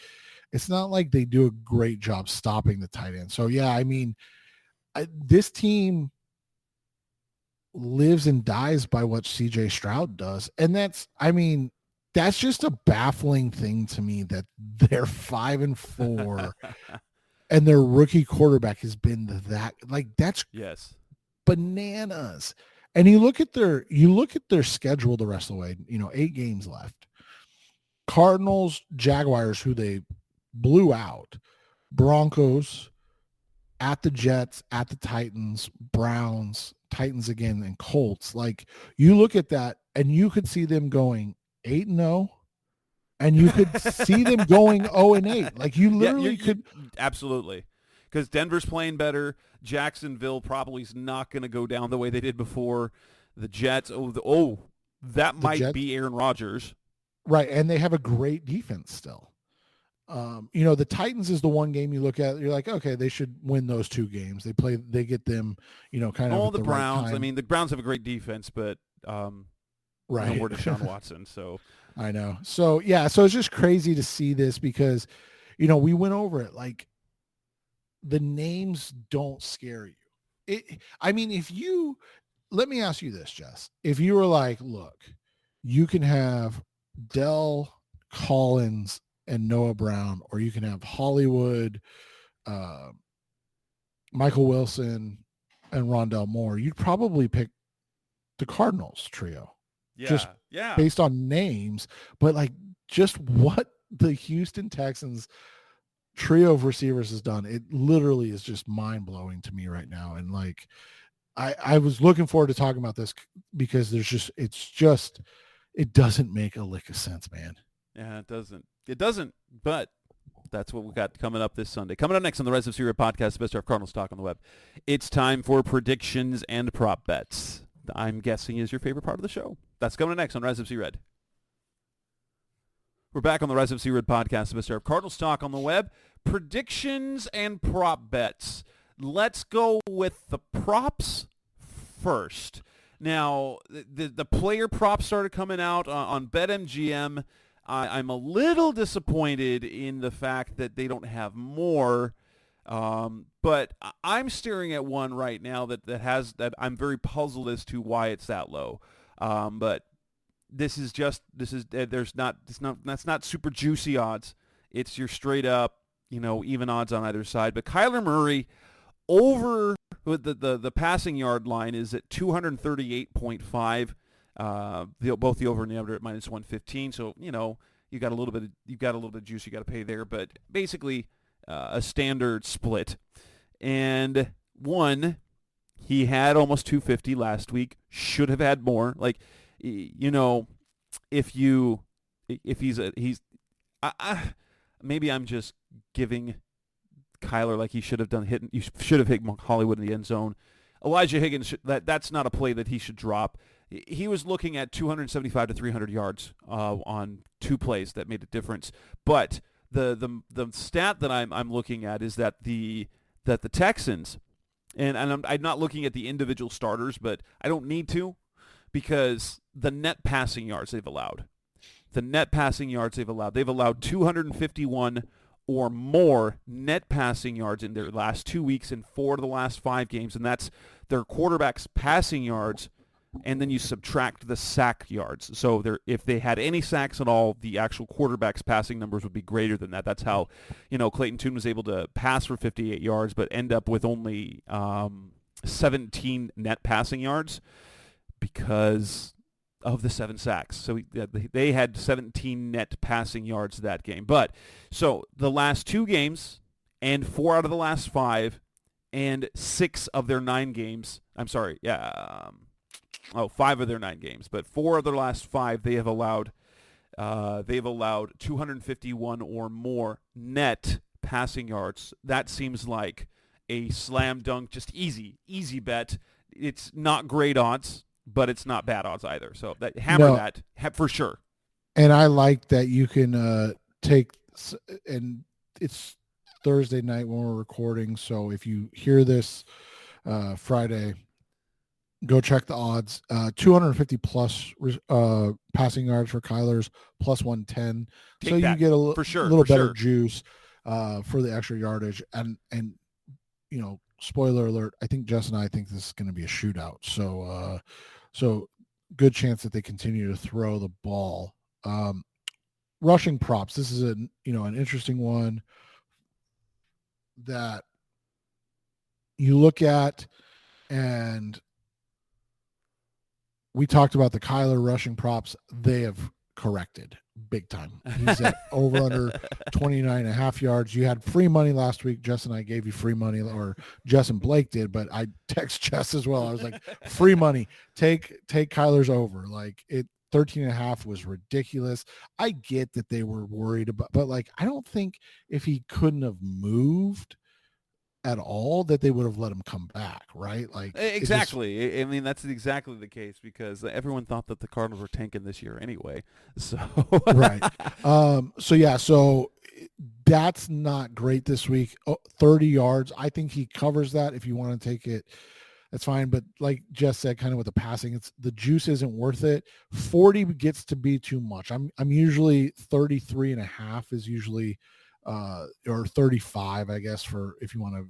it's not like they do a great job stopping the tight end. So yeah, I mean, this team lives and dies by what CJ Stroud does. And that's just a baffling thing to me that they're 5-4 and their rookie quarterback has been that's Yes. bananas. And you look at their schedule the rest of the way, 8 games left. Cardinals, Jaguars, who they blew out, Broncos, at the Jets, at the Titans, Browns, Titans again, and Colts. Like, you look at that and you could see them going 8-0, and you could see them going 0-8. Like, you literally could. Absolutely. Because Denver's playing better. Jacksonville probably is not going to go down the way they did before. The Jets, that might Jets, be Aaron Rodgers. Right, and they have a great defense still. The Titans is the one game you look at, you're like, okay, they should win those 2 games. They get them, kind of. The Browns. Right time. I mean, the Browns have a great defense, but right. No more Deshaun Watson. So I know. So yeah, so it's just crazy to see this because, we went over it. Like, the names don't scare you. Let me ask you this, Jess. If you were like, look, you can have Dell Collins and Noah Brown, or you can have Hollywood, Michael Wilson, and Rondell Moore, you'd probably pick the Cardinals trio. Just based on names, but like just what the Houston Texans trio of receivers has done, it literally is just mind-blowing to me right now. And like, I was looking forward to talking about this because it doesn't make a lick of sense, man. Yeah, it doesn't, but that's what we got coming up this Sunday. Coming up next on the Res of Syria podcast, the best of Cardinals talk on the web. It's time for predictions and prop bets. I'm guessing is your favorite part of the show. That's coming next on Res of Red. We're back on the Res of Red podcast, the best of Cardinals talk on the web. Predictions and prop bets. Let's go with the props first. Now, the player props started coming out on BetMGM. I'm a little disappointed in the fact that they don't have more, but I'm staring at one right now that I'm very puzzled as to why it's that low. But that's not super juicy odds. It's your straight up, even odds on either side. But Kyler Murray over the passing yard line is at 238.5. Both the over and the under at minus 115. So you got a little bit of juice you got to pay there, but basically a standard split. And one, he had almost 250 last week. Should have had more. Like, if maybe I'm just giving Kyler like he should have done you should have hit Hollywood in the end zone. Elijah Higgins, that's not a play that he should drop. He was looking at 275 to 300 yards on 2 plays that made a difference. But the stat that I'm looking at is that the Texans, and I'm not looking at the individual starters, but I don't need to, because the net passing yards they've allowed. They've allowed 251 or more net passing yards in their last 2 weeks in 4 of the last 5 games, and that's their quarterback's passing yards, and then you subtract the sack yards. So if they had any sacks at all, the actual quarterback's passing numbers would be greater than that. That's how, Clayton Tune was able to pass for 58 yards, but end up with only 17 net passing yards because of the 7 sacks. So they had 17 net passing yards that game. But so the last 2 games and 4 out of the last 5 and 6 of their 9 games. I'm sorry. Yeah. 5 of their 9 games, but 4 of their last 5 they've allowed 251 or more net passing yards. That seems like a slam dunk, just easy bet. It's not great odds, but it's not bad odds either. So that for sure. And I like that you can take, and it's Thursday night when we're recording. So if you hear this Friday, go check the odds. 250 plus passing yards for Kyler's plus 110. So you get a little better juice for the extra yardage. And spoiler alert, I think Jess and I think this is going to be a shootout. So good chance that they continue to throw the ball. Rushing props. This is an interesting one. that you look at, and we talked about the Kyler rushing props. They have corrected big time. He's at over under 29 and a half yards. You had free money last week. Jess and I gave you free money, or Jess and Blake did, but I text Jess as well. I was like, free money, take Kyler's over. Like, it 13 and a half was ridiculous. I get that they were worried about, but like, I don't think if he couldn't have moved at all that they would have let him come back, right? Like, exactly. I mean, that's exactly the case, because everyone thought that the Cardinals were tanking this year anyway. So right. So that's not great this week. 30 yards. I think he covers that. If you want to take it, that's fine. But like Jess said, kind of with the passing, it's the juice isn't worth it. 40 gets to be too much. I'm usually 33 and a half is usually or 35, I guess, for if you want to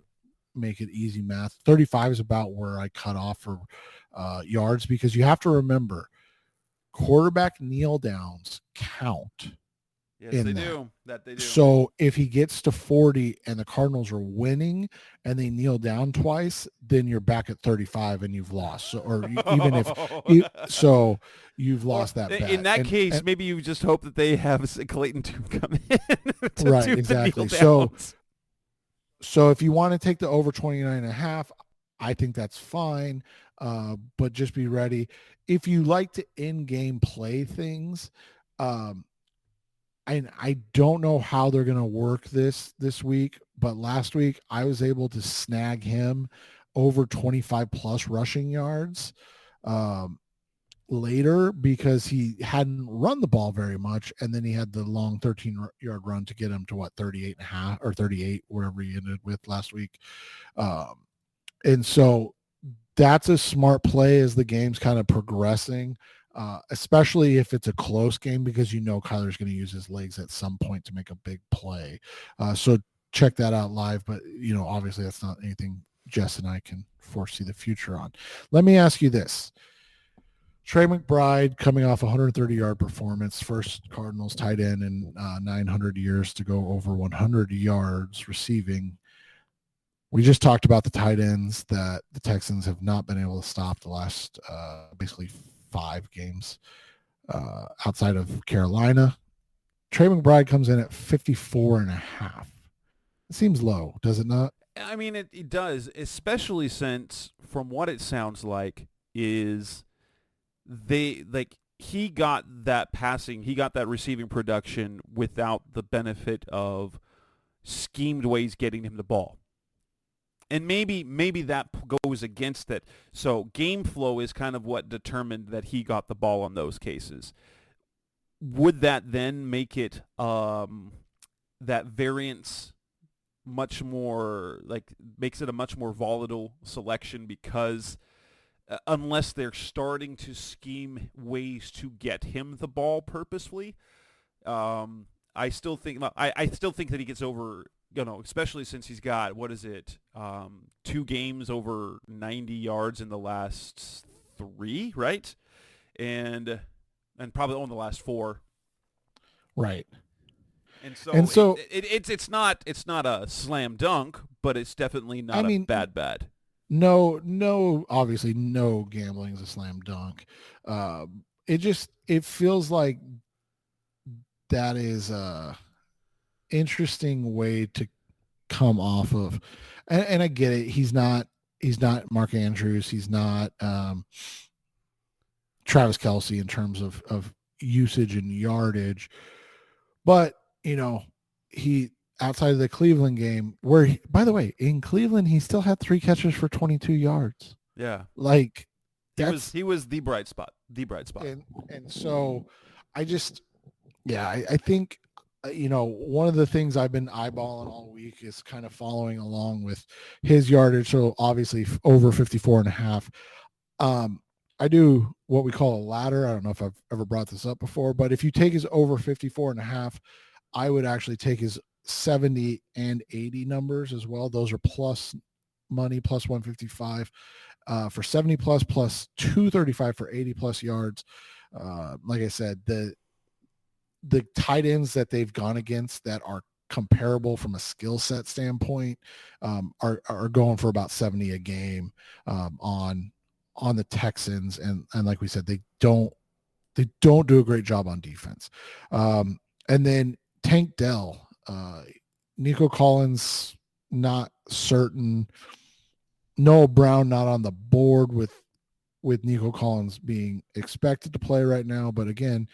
make it easy math. 35 is about where I cut off for yards, because you have to remember quarterback kneel downs count. Yes, they do. That they do. So if he gets to 40 and the Cardinals are winning and they kneel down twice, then you're back at 35 and you've lost. So, or even if you've lost that bet. In that case, maybe you just hope that they have Clayton Tune come in. Right, exactly. So if you want to take the over 29 and a half, I think that's fine. But just be ready. If you like to in-game play things, I don't know how they're going to work this week, but last week I was able to snag him over 25 plus rushing yards later, because he hadn't run the ball very much, and then he had the long 13-yard run to get him to 38 and a half or 38, wherever he ended with last week. And so that's a smart play as the game's kind of progressing. Especially if it's a close game, because Kyler's going to use his legs at some point to make a big play. So check that out live. But, obviously that's not anything Jess and I can foresee the future on. Let me ask you this. Trey McBride coming off 130-yard performance, first Cardinals tight end in 900 years to go over 100 yards receiving. We just talked about the tight ends that the Texans have not been able to stop the last basically 5 games outside of Carolina. Trey McBride comes in at 54 and a half. It seems low, does it not? I mean, it does, especially since, from what it sounds like, is he got that receiving production without the benefit of schemed ways getting him the ball. And maybe that goes against it. So game flow is kind of what determined that he got the ball on those cases. Would that then make it that variance much more, makes it a much more volatile selection, because unless they're starting to scheme ways to get him the ball purposefully, I still think that he gets over. Especially since he's got, 2 games over 90 yards in the last 3, right? And probably on the last 4. Right. And so it's not a slam dunk, but it's definitely not a bad. No, obviously no gambling is a slam dunk. It feels like that is interesting way to come off of, and I get it. He's not Mark Andrews. He's not Travis Kelce in terms of usage and yardage, but he, outside of the Cleveland game, where by the way, in Cleveland he still had 3 catches for 22 yards. Yeah, he was the bright spot. And so I think one of the things I've been eyeballing all week is kind of following along with his yardage. So obviously over 54 and a half. I do what we call a ladder. I don't know if I've ever brought this up before, but if you take his over 54 and a half, I would actually take his 70 and 80 numbers as well. Those are plus money, plus 155 for 70 plus 235 for 80 plus yards. Like I said, the tight ends that they've gone against that are comparable from a skill set standpoint, are going for about 70 a game on the Texans, and like we said, they don't do a great job on defense. And then Tank Dell, Nico Collins not certain, Noah Brown not on the board with Nico Collins being expected to play right now, but again,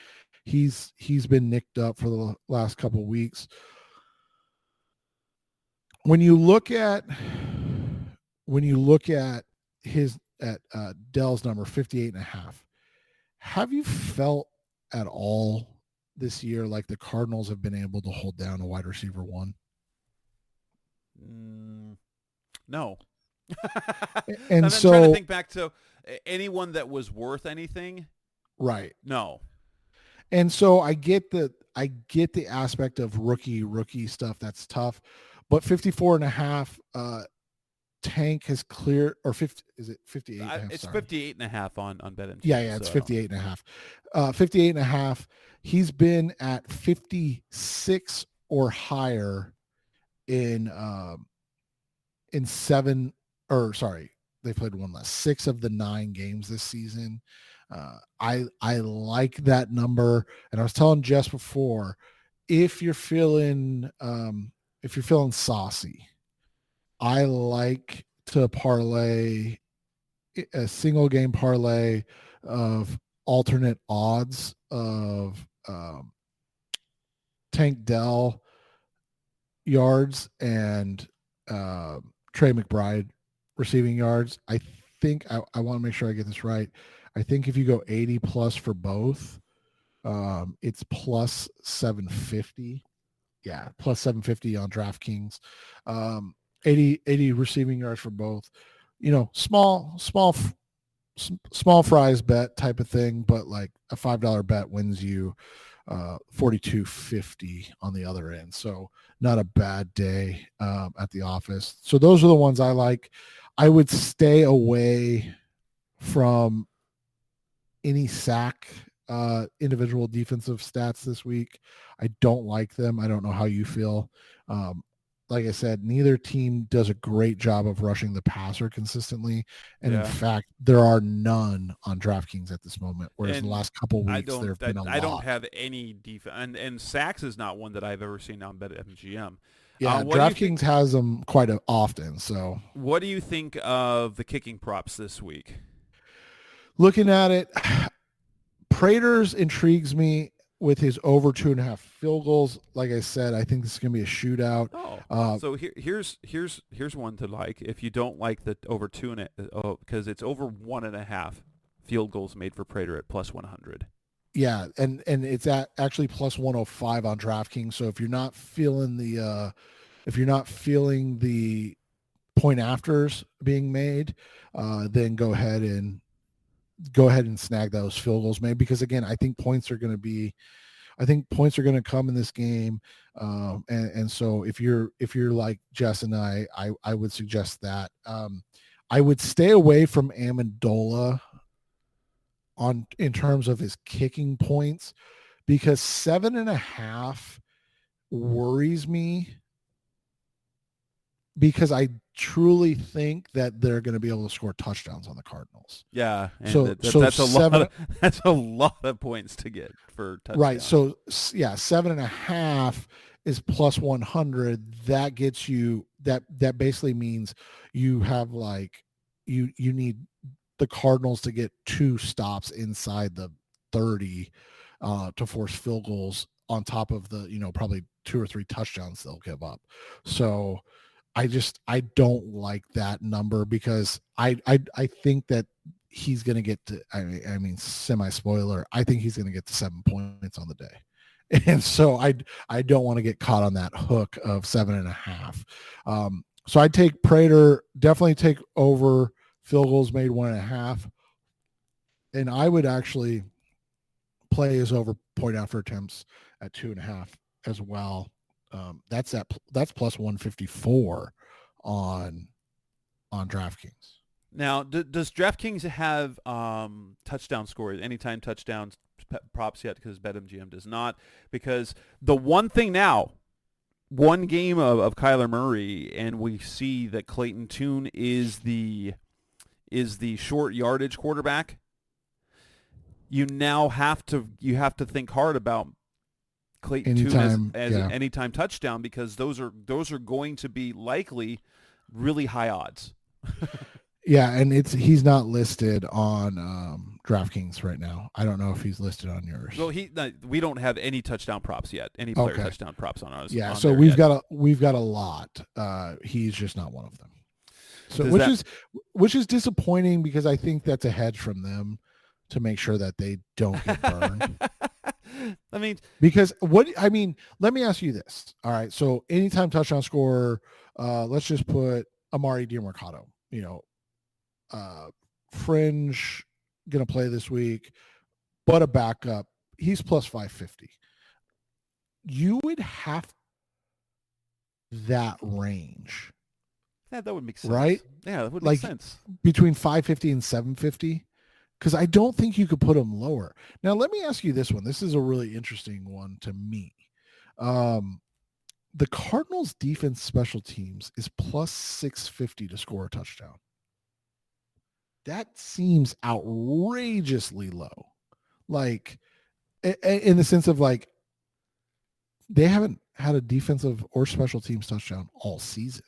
he's been nicked up for the last couple of weeks. When you look at Dell's number 58.5, have you felt at all this year like the Cardinals have been able to hold down a wide receiver one? No. And I'm so trying to think back to anyone that was worth anything. Right. No. And so I get the aspect of rookie stuff. That's tough. But 54.5, Tank has cleared, or 50, is it 58? It's 58.5 on BetMGM. Yeah, it's 58.5. 58.5. He's been at 56 or higher in seven, or sorry, they played one less, 6 of the 9 games this season. I like that number. And I was telling Jess before, if you're feeling saucy, I like to parlay a single game parlay of alternate odds of Tank Dell yards and Trey McBride receiving yards. I think I want to make sure I get this right. I think if you go 80 plus for both, it's plus 750. Yeah, plus 750 on DraftKings. 80 receiving yards for both. Small fries bet type of thing, but like a $5 bet wins you $42.50 on the other end. So not a bad day at the office. So those are the ones I like. I would stay away from any sack individual defensive stats this week. I don't like them. I don't know how you feel. Like I said, neither team does a great job of rushing the passer consistently. And in fact, there are none on DraftKings at this moment, whereas the last couple weeks there have been a lot. I don't have any defense. And sacks is not one that I've ever seen on BetMGM. Yeah, DraftKings has them quite often. So what do you think of the kicking props this week? Looking at it, Prater's intrigues me with his over 2.5 field goals. Like I said, I think this is going to be a shootout. So here's one to like. If you don't like the over 2.5, because it's over 1.5 field goals made for Prater at plus 100. Yeah, and it's actually plus 105 on DraftKings. So if you're not feeling the point afters being made, then go ahead and snag those field goals made, because again, I think points are going to come in this game. And so if you're like Jess and I would suggest that. I would stay away from Amendola in terms of his kicking points, because 7.5 worries me, because I truly think that they're going to be able to score touchdowns on the Cardinals. Yeah, and that's a lot of points to get for touchdowns. Right. So yeah, 7.5 is plus 100. That gets you that basically means you have you need the Cardinals to get 2 stops inside the 30 to force field goals on top of the probably 2 or 3 touchdowns they'll give up. So I don't like that number, because I think that he's going to get to, I mean, semi-spoiler, I think he's going to get to 7 points on the day. And so I don't want to get caught on that hook of 7.5. So I'd take Prater, definitely take over field goals made 1.5. And I would actually play his over point after attempts at 2.5 as well. That's plus 154 on DraftKings. Now, does DraftKings have touchdown scores, anytime touchdowns props yet? Because BetMGM does not. Because the one thing now one game of Kyler Murray, and we see that Clayton Tune is the short yardage quarterback, you now have to think hard about Clayton Tune as an anytime touchdown, because those are going to be likely really high odds. Yeah, and he's not listed on DraftKings right now. I don't know if he's listed on yours. Well, we don't have any touchdown props yet. Any player touchdown props on ours. Yeah, so we've got a lot. He's just not one of them. So which is disappointing, because I think that's a hedge from them to make sure that they don't get burned. I mean, because let me ask you this. All right, so anytime touchdown scorer, let's just put Amari DiMercato, fringe, gonna play this week, but a backup. He's plus 550. You would have that range. Yeah, that would make sense. Right? Yeah, that would make sense. Between 550 and 750. Because I don't think you could put him lower. Now, let me ask you this one. This is a really interesting one to me. The Cardinals' defense special teams is plus 650 to score a touchdown. That seems outrageously low. Like, in the sense of, like, they haven't had a defensive or special teams touchdown all season.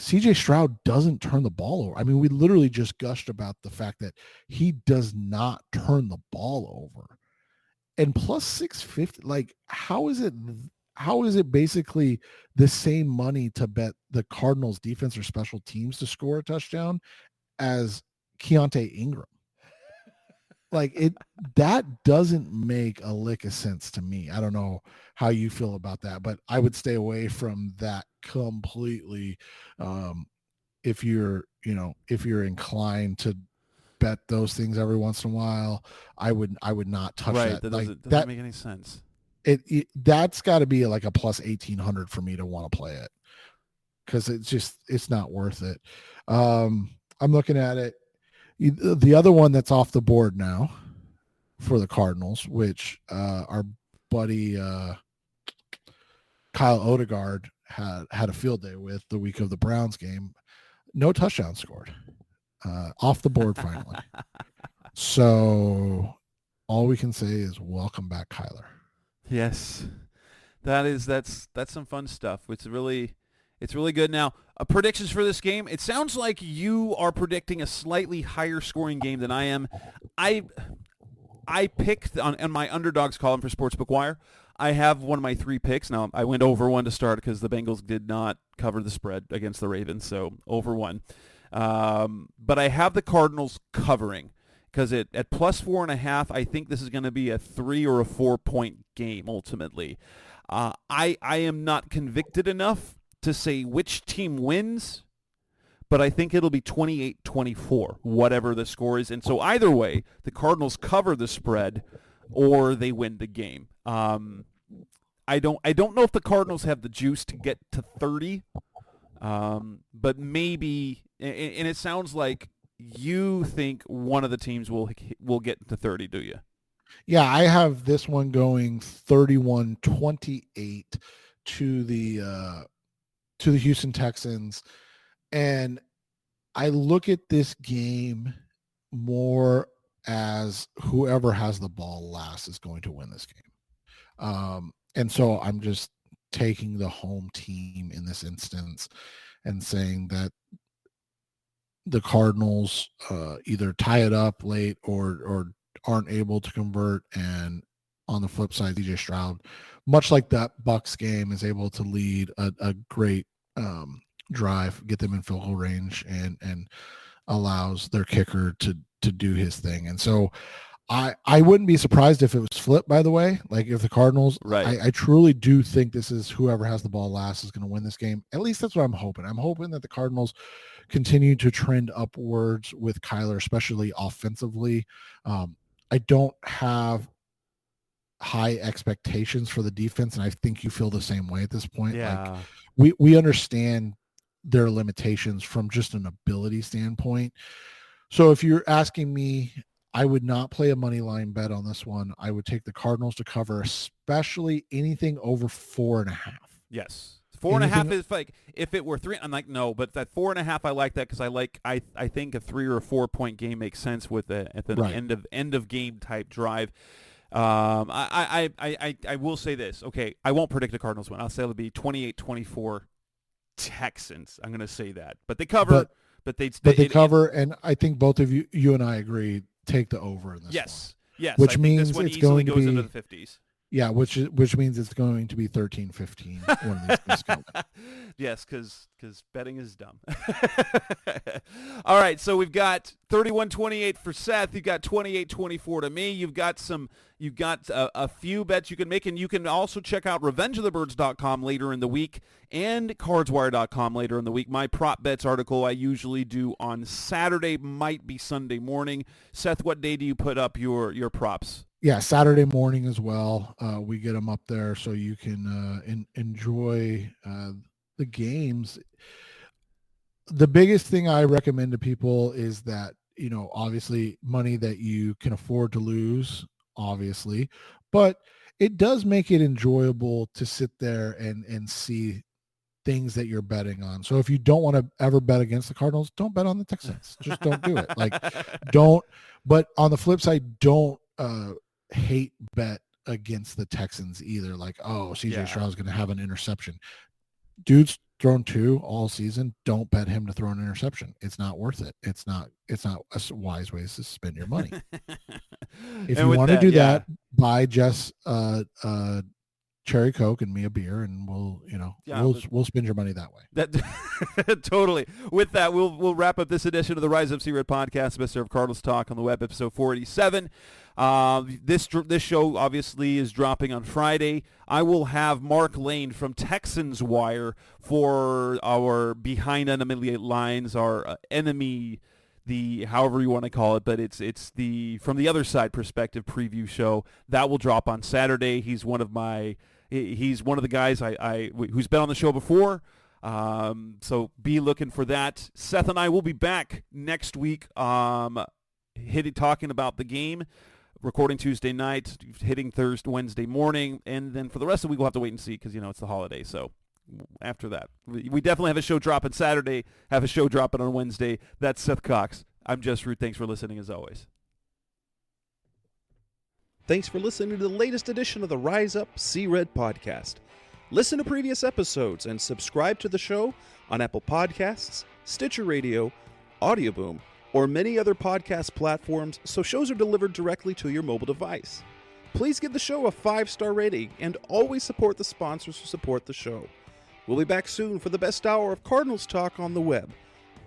CJ Stroud doesn't turn the ball over. I mean, we literally just gushed about the fact that he does not turn the ball over. And plus 650, like, how is it basically the same money to bet the Cardinals defense or special teams to score a touchdown as Keontae Ingram? Like, that doesn't make a lick of sense to me. I don't know how you feel about that, but I would stay away from that completely. If you're inclined to bet those things every once in a while, I would not touch that. That doesn't make any sense. That's got to be like a plus 1,800 for me to want to play it, because it's not worth it. I'm looking at it. The other one that's off the board now for the Cardinals, which our buddy Kyle Odegaard had a field day with the week of the Browns game, no touchdown scored, off the board finally. So all we can say is welcome back, Kyler. Yes, that's some fun stuff. It's really good. Now, predictions for this game. It sounds like you are predicting a slightly higher scoring game than I am. I picked on my underdogs column for Sportsbook Wire. I have one of my 3 picks. Now, I went over 1 to start because the Bengals did not cover the spread against the Ravens, so over 1. But I have the Cardinals covering, because at plus 4.5, I think this is going to be a 3 or a 4-point game ultimately. I am not convicted enough to say which team wins, but I think it'll be 28-24, whatever the score is. And so either way, the Cardinals cover the spread or they win the game. I don't know if the Cardinals have the juice to get to 30, but maybe, and it sounds like you think one of the teams will get to 30, do you? Yeah, I have this one going 31-28 to the Houston Texans. And I look at this game more as whoever has the ball last is going to win this game. And so I'm just taking the home team in this instance and saying that the Cardinals either tie it up late or aren't able to convert. And on the flip side, CJ Stroud, much like that Bucks game, is able to lead a great drive, get them in field goal range, and allows their kicker to do his thing. And so I wouldn't be surprised if it was flipped, by the way. Like, if the Cardinals, right. I truly do think this is whoever has the ball last is going to win this game. At least that's what I'm hoping. I'm hoping that the Cardinals continue to trend upwards with Kyler, especially offensively. I don't have high expectations for the defense, and I think you feel the same way at this point. Yeah. Like, we understand their limitations from just an ability standpoint. So if you're asking me, I would not play a money line bet on this one. I would take the Cardinals to cover, especially anything over 4.5. Yes. 4.5 Anything- is like, if it were 3, I'm like, no, but that 4.5, I like that because I think a 3 or a 4 point game makes sense with at the Right. end of game type drive. I will say this. Okay, I won't predict a Cardinals win. I'll say it'll be 28-24 Texans. I'm going to say that, but they cover. But they cover, and I think both of you and I agree. Take the over in this. Yes, one. yes. Which I think means this one it's easily going to goes be into the 50s. Yeah, which means it's going to be 13-15 one of these days coming. Yes, because betting is dumb. All right, so we've got 31-28 for Seth. You've got 28-24 to me. You've got a few bets you can make, and you can also check out RevengeOfTheBirds.com later in the week and CardsWire.com later in the week. My prop bets article I usually do on Saturday, might be Sunday morning. Seth, what day do you put up your props? Yeah, Saturday morning as well. We get them up there so you can enjoy the games. The biggest thing I recommend to people is that, obviously money that you can afford to lose, obviously, but it does make it enjoyable to sit there and see things that you're betting on. So if you don't want to ever bet against the Cardinals, don't bet on the Texans. Just don't do it. Don't. But on the flip side, don't hate bet against the Texans either. CJ Stroud's going to have an interception. Dude's thrown 2 all season. Don't bet him to throw an interception. It's not worth it. It's not a wise way to spend your money. If you want to do that, buy Jess cherry Coke and me a beer, and we'll spend your money that way. That totally. With that, we'll wrap up this edition of the Rise Up See Red podcast, Best of Cardinals Talk on the web, episode 487. This show obviously is dropping on Friday. I will have Mark Lane from Texans Wire for our behind enemy lines, our enemy, the however you want to call it, but it's the from the other side perspective preview show that will drop on Saturday. He's one of the guys who's been on the show before. So be looking for that. Seth and I will be back next week, talking about the game, recording Tuesday night, hitting Wednesday morning, and then for the rest of the week we'll have to wait and see because it's the holiday. So after that, we definitely have a show dropping Saturday, have a show dropping on Wednesday. That's Seth Cox. I'm Jess Root. Thanks for listening as always. Thanks for listening to the latest edition of the Rise Up See Red podcast. Listen to previous episodes and subscribe to the show on Apple Podcasts, Stitcher Radio, Audioboom, or many other podcast platforms so shows are delivered directly to your mobile device. Please give the show a 5-star rating and always support the sponsors who support the show. We'll be back soon for the best hour of Cardinals talk on the web.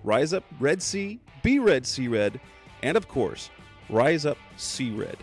Rise up, Red Sea, be Red, See Red, and of course, Rise Up, See Red.